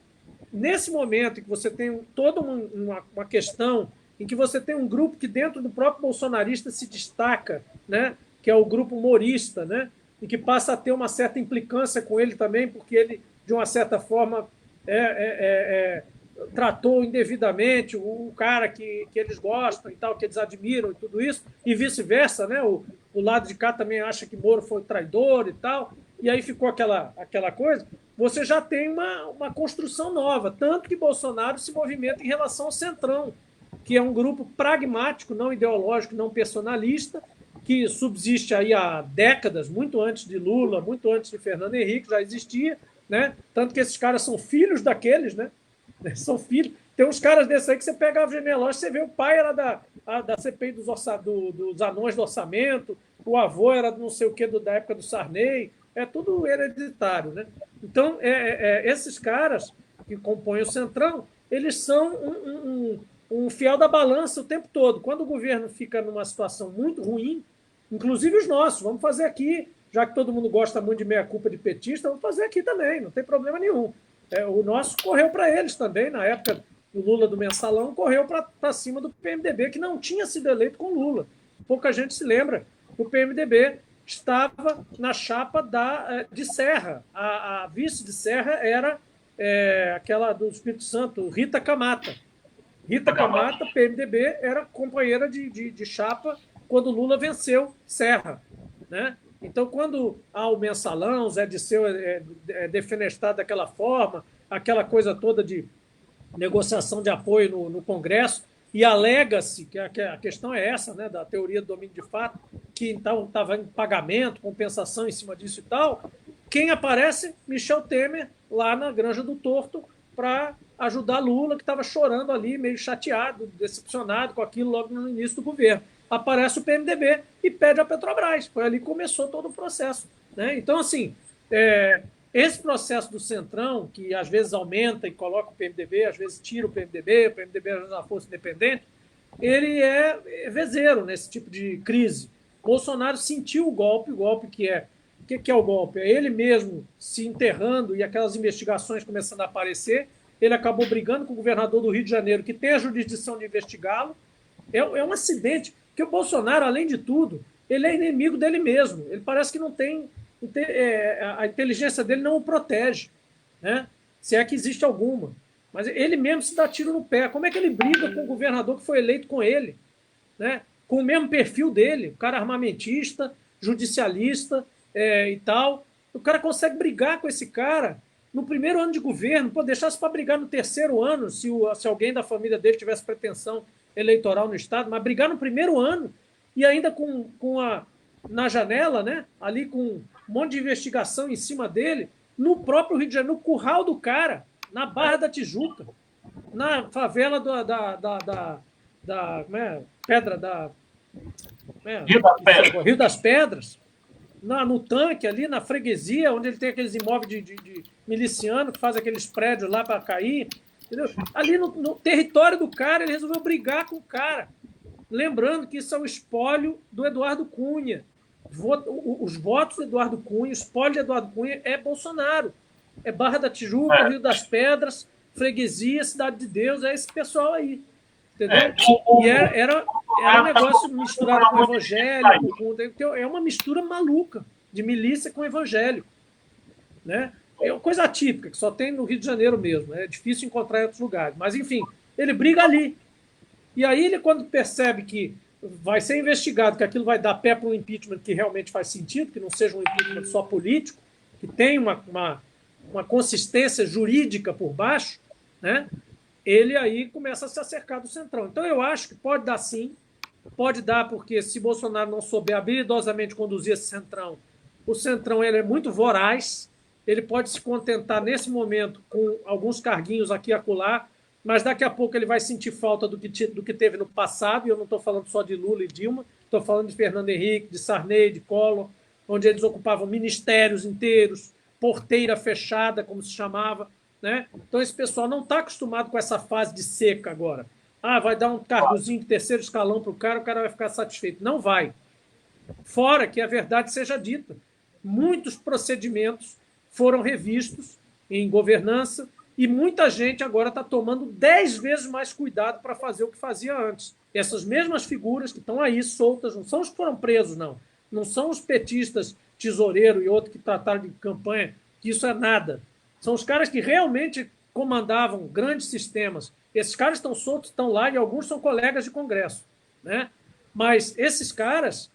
nesse momento em que você tem toda uma questão em que você tem um grupo que dentro do próprio bolsonarista se destaca, né? Que é o grupo humorista, né? E que passa a ter uma certa implicância com ele também, porque ele, de uma certa forma, tratou indevidamente o cara que eles gostam e tal, que eles admiram e tudo isso, e vice-versa, né? O lado de cá também acha que Moro foi traidor e tal, e aí ficou aquela coisa. Você já tem uma construção nova, tanto que Bolsonaro se movimenta em relação ao Centrão, que é um grupo pragmático, não ideológico, não personalista, que subsiste aí há décadas, muito antes de Lula, muito antes de Fernando Henrique, já existia, né? Tanto que esses caras são filhos daqueles, né? São filhos. Tem uns caras desses aí que você pega a genealógia, você vê o pai era da CPI dos anões do orçamento, o avô era não sei o que da época do Sarney, é tudo hereditário, né? Então, esses caras que compõem o Centrão, eles são um fiel da balança o tempo todo. Quando o governo fica numa situação muito ruim, inclusive os nossos, vamos fazer aqui, já que todo mundo gosta muito de meia-culpa de petista, vamos fazer aqui também, não tem problema nenhum. O nosso correu para eles também, na época do Lula do Mensalão, correu para cima do PMDB, que não tinha sido eleito com Lula. Pouca gente se lembra. O PMDB estava na chapa de Serra. A vice de Serra era aquela do Espírito Santo, Rita Camata. Rita Camata, PMDB, era companheira de chapa quando Lula venceu Serra, né? Então, quando há o Mensalão, Zé Disseu defenestrado daquela forma, aquela coisa toda de negociação de apoio no Congresso, e alega-se, que a questão é essa, né, da teoria do domínio de fato, que então estava em pagamento, compensação em cima disso e tal, quem aparece? Michel Temer, lá na Granja do Torto, para ajudar Lula, que estava chorando ali, meio chateado, decepcionado com aquilo logo no início do governo. Aparece o PMDB e pede a Petrobras. Foi ali que começou todo o processo, né? Então, assim, esse processo do Centrão, que às vezes aumenta e coloca o PMDB, às vezes tira o PMDB às vezes é uma força independente, ele é vezeiro nesse tipo de crise. Bolsonaro sentiu o golpe que é... O que é o golpe? É ele mesmo se enterrando e aquelas investigações começando a aparecer. Ele acabou brigando com o governador do Rio de Janeiro, que tem a jurisdição de investigá-lo. É um acidente, porque o Bolsonaro, além de tudo, ele é inimigo dele mesmo. Ele parece que não tem... a inteligência dele não o protege, né? Se é que existe alguma. Mas ele mesmo se dá tiro no pé. Como é que ele briga com o governador que foi eleito com ele, né? Com o mesmo perfil dele, o cara armamentista, judicialista e tal. O cara consegue brigar com esse cara no primeiro ano de governo. Pô, deixasse para brigar no terceiro ano, se alguém da família dele tivesse pretensão eleitoral no Estado, mas brigar no primeiro ano e ainda na janela, né? Ali com um monte de investigação em cima dele, no próprio Rio de Janeiro, no curral do cara, na Barra da Tijuca, na favela Rio das Pedras, no tanque ali, na freguesia, onde ele tem aqueles imóveis de miliciano que faz aqueles prédios lá para cair. Entendeu? Ali no território do cara, ele resolveu brigar com o cara. Lembrando que isso é o espólio do Eduardo Cunha. Os votos do Eduardo Cunha, o espólio de Eduardo Cunha é Bolsonaro. É Barra da Tijuca, Rio das Pedras, freguesia, Cidade de Deus, é esse pessoal aí. Entendeu? E era um negócio misturado com evangélico, é uma mistura maluca de milícia com evangélico, né? É uma coisa atípica, que só tem no Rio de Janeiro mesmo, é difícil encontrar em outros lugares. Mas, enfim, ele briga ali. E aí ele, quando percebe que vai ser investigado, que aquilo vai dar pé para um impeachment que realmente faz sentido, que não seja um impeachment só político, que tem uma consistência jurídica por baixo, né? Ele aí começa a se acercar do Centrão. Então, eu acho que pode dar sim, pode dar, porque se Bolsonaro não souber habilidosamente conduzir esse Centrão, o Centrão ele é muito voraz, ele pode se contentar nesse momento com alguns carguinhos aqui e acolá, mas daqui a pouco ele vai sentir falta do que teve no passado, e eu não estou falando só de Lula e Dilma, estou falando de Fernando Henrique, de Sarney, de Collor, onde eles ocupavam ministérios inteiros, porteira fechada, como se chamava, né? Então esse pessoal não está acostumado com essa fase de seca agora. Vai dar um cargozinho de terceiro escalão para o cara vai ficar satisfeito. Não vai. Fora que a verdade seja dita. Muitos procedimentos foram revistos em governança e muita gente agora está tomando 10 vezes mais cuidado para fazer o que fazia antes. Essas mesmas figuras que estão aí soltas, não são os que foram presos, não. Não são os petistas Tesoureiro e outro que trataram de campanha, que isso é nada. São os caras que realmente comandavam grandes sistemas. Esses caras estão soltos, estão lá, e alguns são colegas de Congresso, né? Mas esses caras,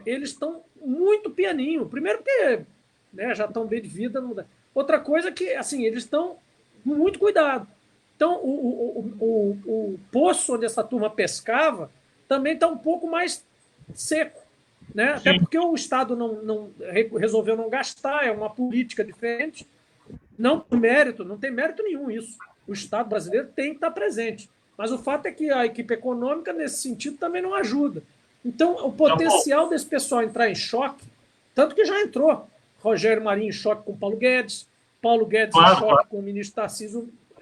eles estão muito pianinho. Primeiro porque, né, já estão bem de vida. Não dá. Outra coisa que, assim, eles estão com muito cuidado. Então, o poço onde essa turma pescava também está um pouco mais seco, né? Até porque o Estado não resolveu não gastar, é uma política diferente. Não tem mérito nenhum isso. O Estado brasileiro tem que estar presente. Mas o fato é que a equipe econômica, nesse sentido, também não ajuda. Então, o potencial desse pessoal entrar em choque, tanto que já entrou. Rogério Marinho em choque com Paulo Guedes em choque com o ministro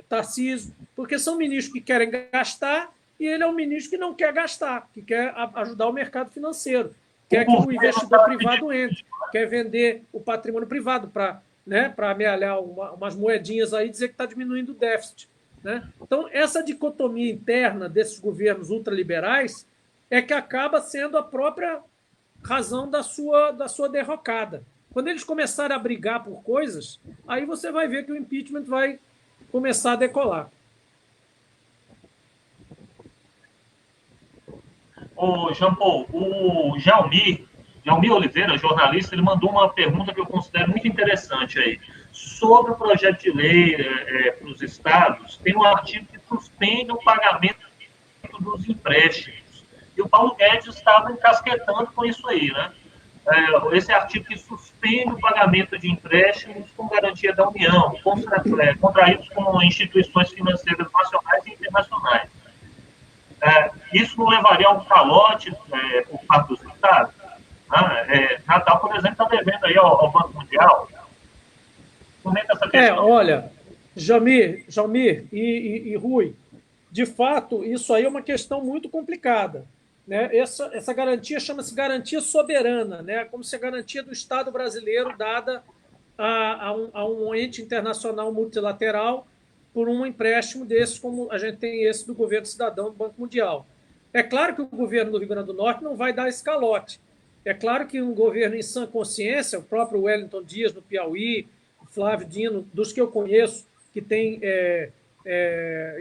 Tarcísio, porque são ministros que querem gastar e ele é um ministro que não quer gastar, que quer ajudar o mercado financeiro, quer que o investidor privado entre, quer vender o patrimônio privado para amealhar umas moedinhas aí e dizer que está diminuindo o déficit, né? Então, essa dicotomia interna desses governos ultraliberais é que acaba sendo a própria razão da sua derrocada. Quando eles começarem a brigar por coisas, aí você vai ver que o impeachment vai começar a decolar. Ô, Jean Paul, o Jalmir Oliveira, jornalista, ele mandou uma pergunta que eu considero muito interessante aí. Sobre o projeto de lei para os estados, tem um artigo que suspende o pagamento dos empréstimos. E o Paulo Guedes estava encasquetando com isso aí, né? Esse artigo que suspende o pagamento de empréstimos com garantia da União, contraídos com instituições financeiras nacionais e internacionais. Isso não levaria a um calote por parte dos estados? Natal, por exemplo, está devendo aí ao Banco Mundial. Comenta essa questão. Olha, Jamir e Rui, de fato, isso aí é uma questão muito complicada, né? Essa garantia chama-se garantia soberana, né? Como se a garantia do Estado brasileiro dada a um ente internacional multilateral por um empréstimo desses, como a gente tem esse do governo cidadão do Banco Mundial. É claro que o governo do Rio Grande do Norte não vai dar esse calote. É claro que um governo em sã consciência, o próprio Wellington Dias no Piauí, o Flávio Dino, dos que eu conheço, que tem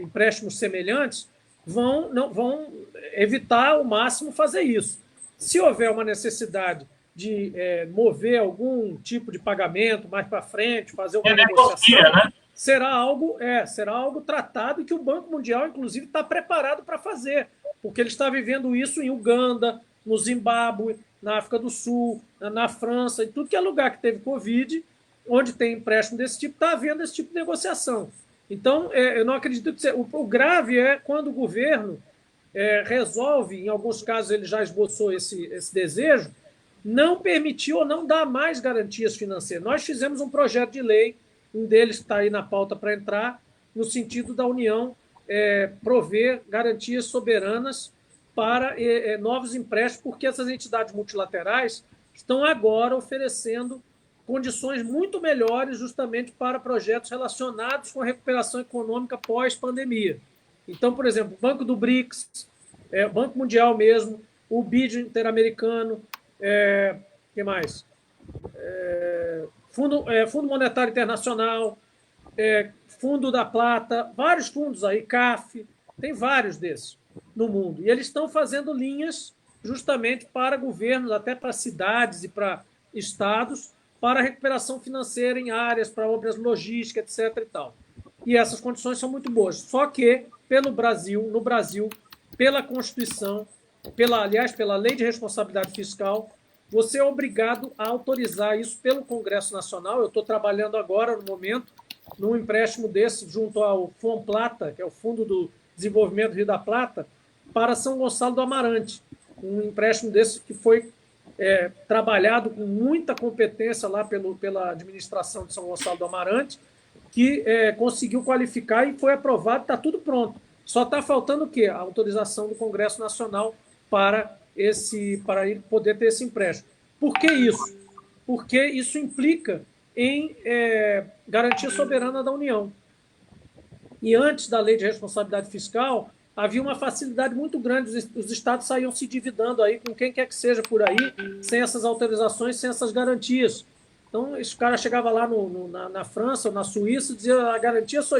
empréstimos semelhantes, vão evitar ao máximo fazer isso. Se houver uma necessidade de mover algum tipo de pagamento mais para frente, fazer uma negociação, né? será algo tratado e que o Banco Mundial, inclusive, está preparado para fazer, porque ele está vivendo isso em Uganda, no Zimbábue, na África do Sul, na França, em tudo que é lugar que teve Covid, onde tem empréstimo desse tipo, está havendo esse tipo de negociação. Então, eu não acredito que... O grave é quando o governo resolve, em alguns casos ele já esboçou esse desejo, não permitir ou não dar mais garantias financeiras. Nós fizemos um projeto de lei, um deles está aí na pauta para entrar, no sentido da União prover garantias soberanas para novos empréstimos, porque essas entidades multilaterais estão agora oferecendo condições muito melhores justamente para projetos relacionados com a recuperação econômica pós-pandemia. Então, por exemplo, o Banco do BRICS, o Banco Mundial mesmo, o BID Interamericano, que mais? Fundo Monetário Internacional, Fundo da Plata, vários fundos aí, CAF, tem vários desses no mundo. E eles estão fazendo linhas justamente para governos, até para cidades e para estados, para recuperação financeira em áreas, para obras logísticas, etc. E tal. E essas condições são muito boas. Só que, no Brasil, pela Constituição, pela Lei de Responsabilidade Fiscal, você é obrigado a autorizar isso pelo Congresso Nacional. Eu estou trabalhando agora, no momento, num empréstimo desse junto ao FONPLATA, que é o Fundo do Desenvolvimento do Rio da Plata, para São Gonçalo do Amarante. Um empréstimo desse que foi trabalhado com muita competência lá pela administração de São Gonçalo do Amarante, que conseguiu qualificar e foi aprovado, está tudo pronto. Só está faltando o quê? A autorização do Congresso Nacional para ele poder ter esse empréstimo. Por que isso? Porque isso implica em garantia soberana da União. E antes da Lei de Responsabilidade Fiscal, havia uma facilidade muito grande, os estados saíam se endividando aí com quem quer que seja por aí, sem essas autorizações, sem essas garantias. Então, esse cara chegava lá na França ou na Suíça e dizia: a garantia sou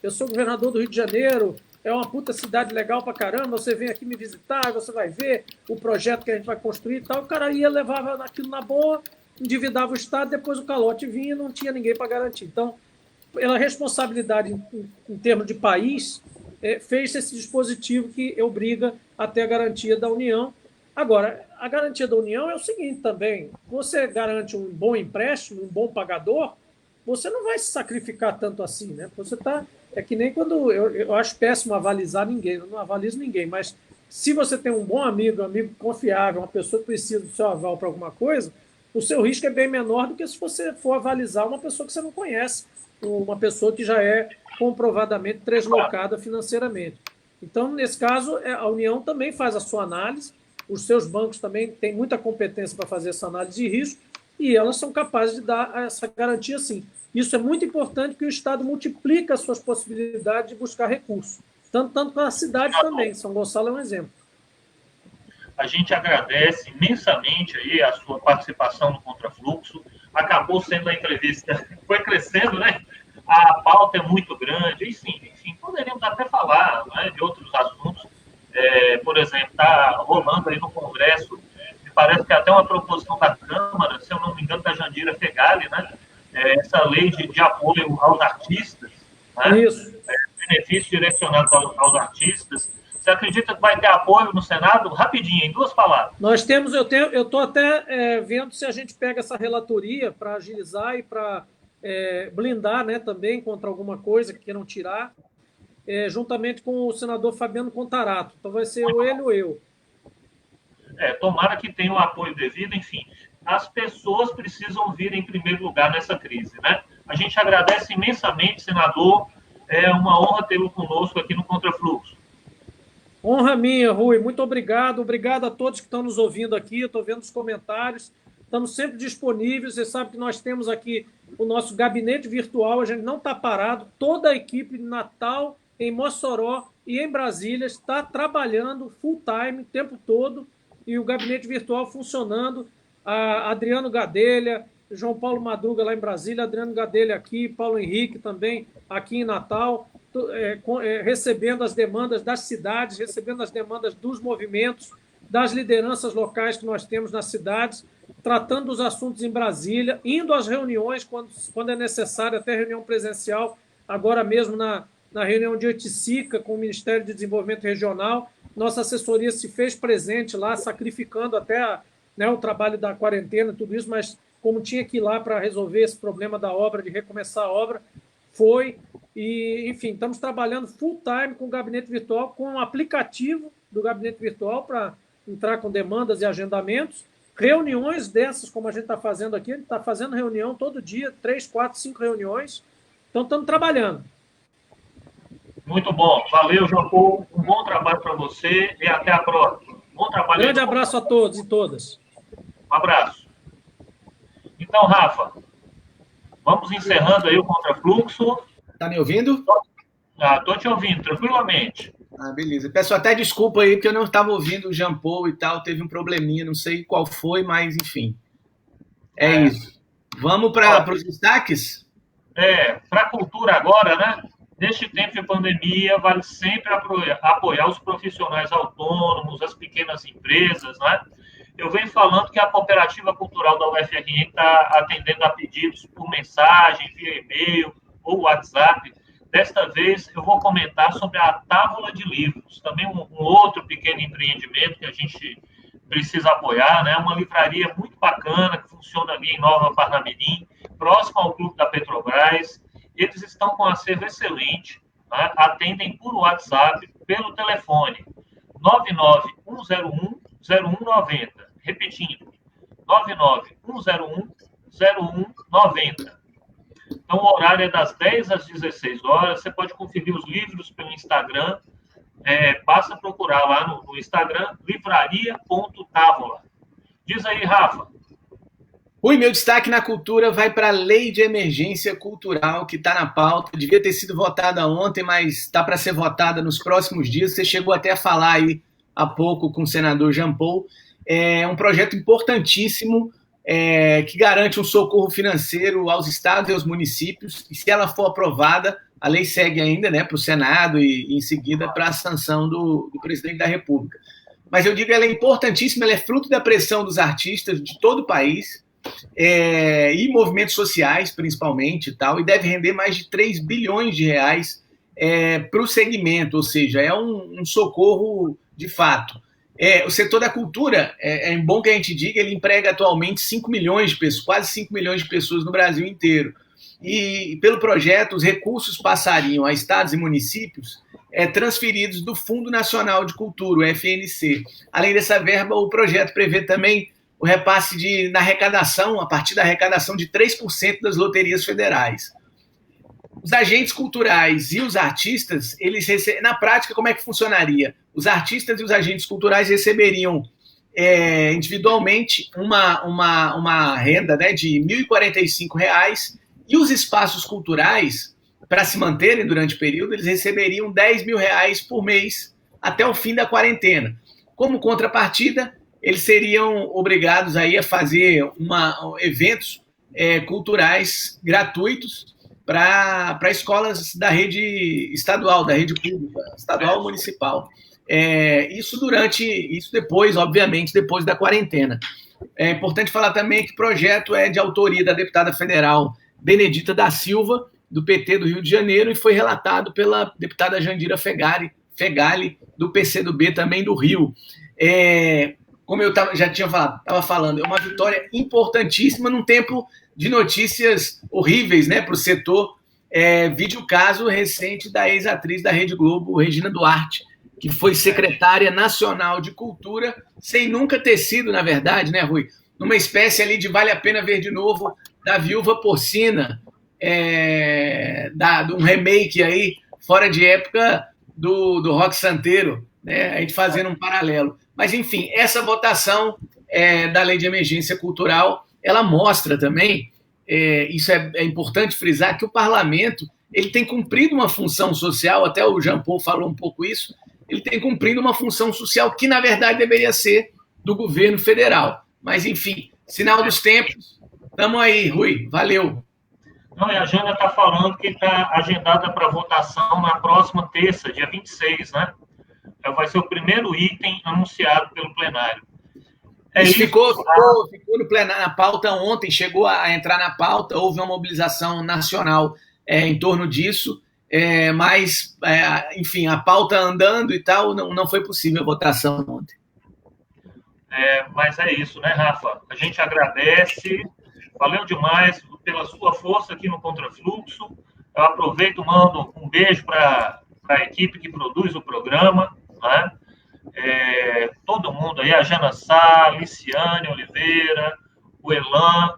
eu sou governador do Rio de Janeiro, é uma puta cidade legal pra caramba, você vem aqui me visitar, você vai ver o projeto que a gente vai construir e tal. O cara ia, levava aquilo na boa, endividava o Estado, depois o calote vinha e não tinha ninguém para garantir. Então, pela responsabilidade em termos de país, fez esse dispositivo que obriga a ter a garantia da União. Agora, a garantia da União é o seguinte também: você garante um bom empréstimo, um bom pagador, você não vai se sacrificar tanto assim, né? Você tá, é que nem quando eu acho péssimo avalizar ninguém, eu não avalizo ninguém, mas se você tem um bom amigo, um amigo confiável, uma pessoa que precisa do seu aval para alguma coisa, o seu risco é bem menor do que se você for avalizar uma pessoa que você não conhece, uma pessoa que já é comprovadamente deslocada financeiramente. Então, nesse caso, a União também faz a sua análise, os seus bancos também têm muita competência para fazer essa análise de risco e elas são capazes de dar essa garantia, sim. Isso é muito importante, porque o Estado multiplica as suas possibilidades de buscar recursos. Tanto para a cidade também. São Gonçalo é um exemplo. A gente agradece imensamente aí a sua participação no Contrafluxo. Acabou sendo a entrevista, foi crescendo, né? A pauta é muito grande, enfim, poderíamos até falar, né, de outros assuntos. Por exemplo, está rolando aí no Congresso, me parece que até uma proposição da Câmara, se eu não me engano, da Jandira Fegali, né? Essa lei de apoio aos artistas, né? Isso. Benefícios direcionados aos artistas. Você acredita que vai ter apoio no Senado? Rapidinho, em 2 palavras. Eu estou até vendo se a gente pega essa relatoria para agilizar e para blindar, né, também contra alguma coisa que queiram tirar, juntamente com o senador Fabiano Contarato. Então vai ser ou ele ou eu. Tomara que tenha o apoio devido, enfim. As pessoas precisam vir em primeiro lugar nessa crise, né? A gente agradece imensamente, senador. É uma honra tê-lo conosco aqui no Contrafluxo. Honra minha, Rui. Muito obrigado. Obrigado a todos que estão nos ouvindo aqui. Eu estou vendo os comentários. Estamos sempre disponíveis. Você sabe que nós temos aqui o nosso gabinete virtual. A gente não está parado. Toda a equipe de Natal, em Mossoró e em Brasília está trabalhando full time o tempo todo. E o gabinete virtual funcionando. A Adriano Gadelha, João Paulo Madruga lá em Brasília, Adriano Gadelha aqui, Paulo Henrique também aqui em Natal, recebendo as demandas das cidades, recebendo as demandas dos movimentos, das lideranças locais que nós temos nas cidades, tratando dos assuntos em Brasília, indo às reuniões quando é necessário, até reunião presencial, agora mesmo na reunião de Oiticica com o Ministério de Desenvolvimento Regional. Nossa assessoria se fez presente lá, sacrificando até o trabalho da quarentena, tudo isso, mas como tinha que ir lá para resolver esse problema da obra, de recomeçar a obra, foi. E, enfim, estamos trabalhando full time com o gabinete virtual, com um aplicativo do gabinete virtual para entrar com demandas e agendamentos. Reuniões dessas, como a gente está fazendo aqui, a gente está fazendo reunião todo dia, 3, 4, 5 reuniões. Então, estamos trabalhando. Muito bom. Valeu, João Paulo. Um bom trabalho para você e até a próxima. Bom trabalho. Grande abraço a todos e todas. Um abraço. Então, Rafa, vamos encerrando aí o Contrafluxo. Tá me ouvindo? Estou te ouvindo, tranquilamente. Beleza. Peço até desculpa aí, porque eu não estava ouvindo o Jean Paul e tal, teve um probleminha, não sei qual foi, mas enfim. É isso. Vamos para os destaques? Para a cultura agora, né? Neste tempo de pandemia, vale sempre apoiar os profissionais autônomos, as pequenas empresas, né? Eu venho falando que a Cooperativa Cultural da UFRN está atendendo a pedidos por mensagem, via e-mail ou WhatsApp. Desta vez, eu vou comentar sobre a Távola de Livros, também um outro pequeno empreendimento que a gente precisa apoiar, né? Uma livraria muito bacana que funciona ali em Nova Parnamirim, próximo ao Clube da Petrobras. Eles estão com um acervo excelente, né? Atendem por WhatsApp, pelo telefone 991010190. Repetindo, 991010190. Então, o horário é das 10 às 16 horas. Você pode conferir os livros pelo Instagram. Basta procurar lá no Instagram, livraria.távola. Diz aí, Rafa. Meu destaque na cultura vai para a Lei de Emergência Cultural, que está na pauta. Devia ter sido votada ontem, mas está para ser votada nos próximos dias. Você chegou até a falar aí há pouco com o senador Jean Paul. É um projeto importantíssimo que garante um socorro financeiro aos estados e aos municípios. E se ela for aprovada, a lei segue ainda, né, para o Senado e em seguida para a sanção do presidente da República. Mas eu digo que ela é importantíssima, ela é fruto da pressão dos artistas de todo o país e movimentos sociais, principalmente, e deve render mais de 3 bilhões de reais para o segmento, ou seja, é um socorro de fato. O setor da cultura, é bom que a gente diga, ele emprega atualmente 5 milhões de pessoas, quase 5 milhões de pessoas no Brasil inteiro. E, pelo projeto, os recursos passariam a estados e municípios transferidos do Fundo Nacional de Cultura, o FNC. Além dessa verba, o projeto prevê também o repasse na arrecadação, a partir da arrecadação de 3% das loterias federais. Os agentes culturais e os artistas, na prática, como é que funcionaria? Os artistas e os agentes culturais receberiam individualmente uma renda, né, de R$ 1.045, e os espaços culturais, para se manterem durante o período, eles receberiam R$ 10 mil por mês até o fim da quarentena. Como contrapartida, eles seriam obrigados aí a fazer eventos culturais gratuitos para escolas da rede estadual, da rede pública, estadual ou municipal. Isso depois, obviamente, depois da quarentena. É importante falar também que o projeto é de autoria da deputada federal Benedita da Silva, do PT do Rio de Janeiro, e foi relatado pela deputada Jandira Fegali, do PCdoB, também do Rio. Como eu estava falando, é uma vitória importantíssima num tempo de notícias horríveis, né, para o setor. Vide o caso recente da ex-atriz da Rede Globo, Regina Duarte, que foi secretária nacional de cultura, sem nunca ter sido, na verdade, né, Rui, numa espécie ali de vale a pena ver de novo da Viúva Porcina, de um remake aí, fora de época do Rock Santeiro, né, a gente fazendo um paralelo. Mas, enfim, essa votação da Lei de Emergência Cultural, ela mostra também, isso é importante frisar, que o parlamento ele tem cumprido uma função social, até o Jean Paul falou um pouco isso, ele tem cumprido uma função social que, na verdade, deveria ser do governo federal. Mas, enfim, sinal dos tempos. Estamos aí, Rui. Valeu. Não, e a Jana está falando que está agendada para votação na próxima terça, dia 26, né? Vai ser o primeiro item anunciado pelo plenário. Ficou no plenário, na pauta ontem, chegou a entrar na pauta, houve uma mobilização nacional em torno disso, mas, enfim, a pauta andando e tal, não foi possível a votação ontem. Mas é isso, né, Rafa? A gente agradece, valeu demais pela sua força aqui no Contrafluxo. Eu aproveito e mando um beijo para a equipe que produz o programa, né? Todo mundo aí, a Jana Sá, Liciane Oliveira, o Elan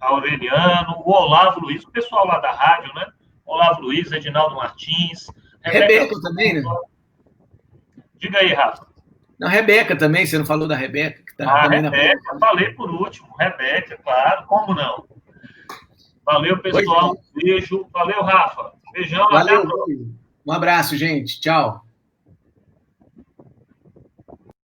Aureliano, o Olavo Luiz, o pessoal lá da rádio, né? Olavo Luiz, Edinaldo Martins. Rebeca também, né? Diga aí, Rafa. Não, Rebeca também, você não falou da Rebeca? Que tá Rebeca, falei por último. Rebeca, claro, como não? Valeu, pessoal. Beijo. Valeu, Rafa. Beijão. Valeu. Um abraço, gente. Tchau.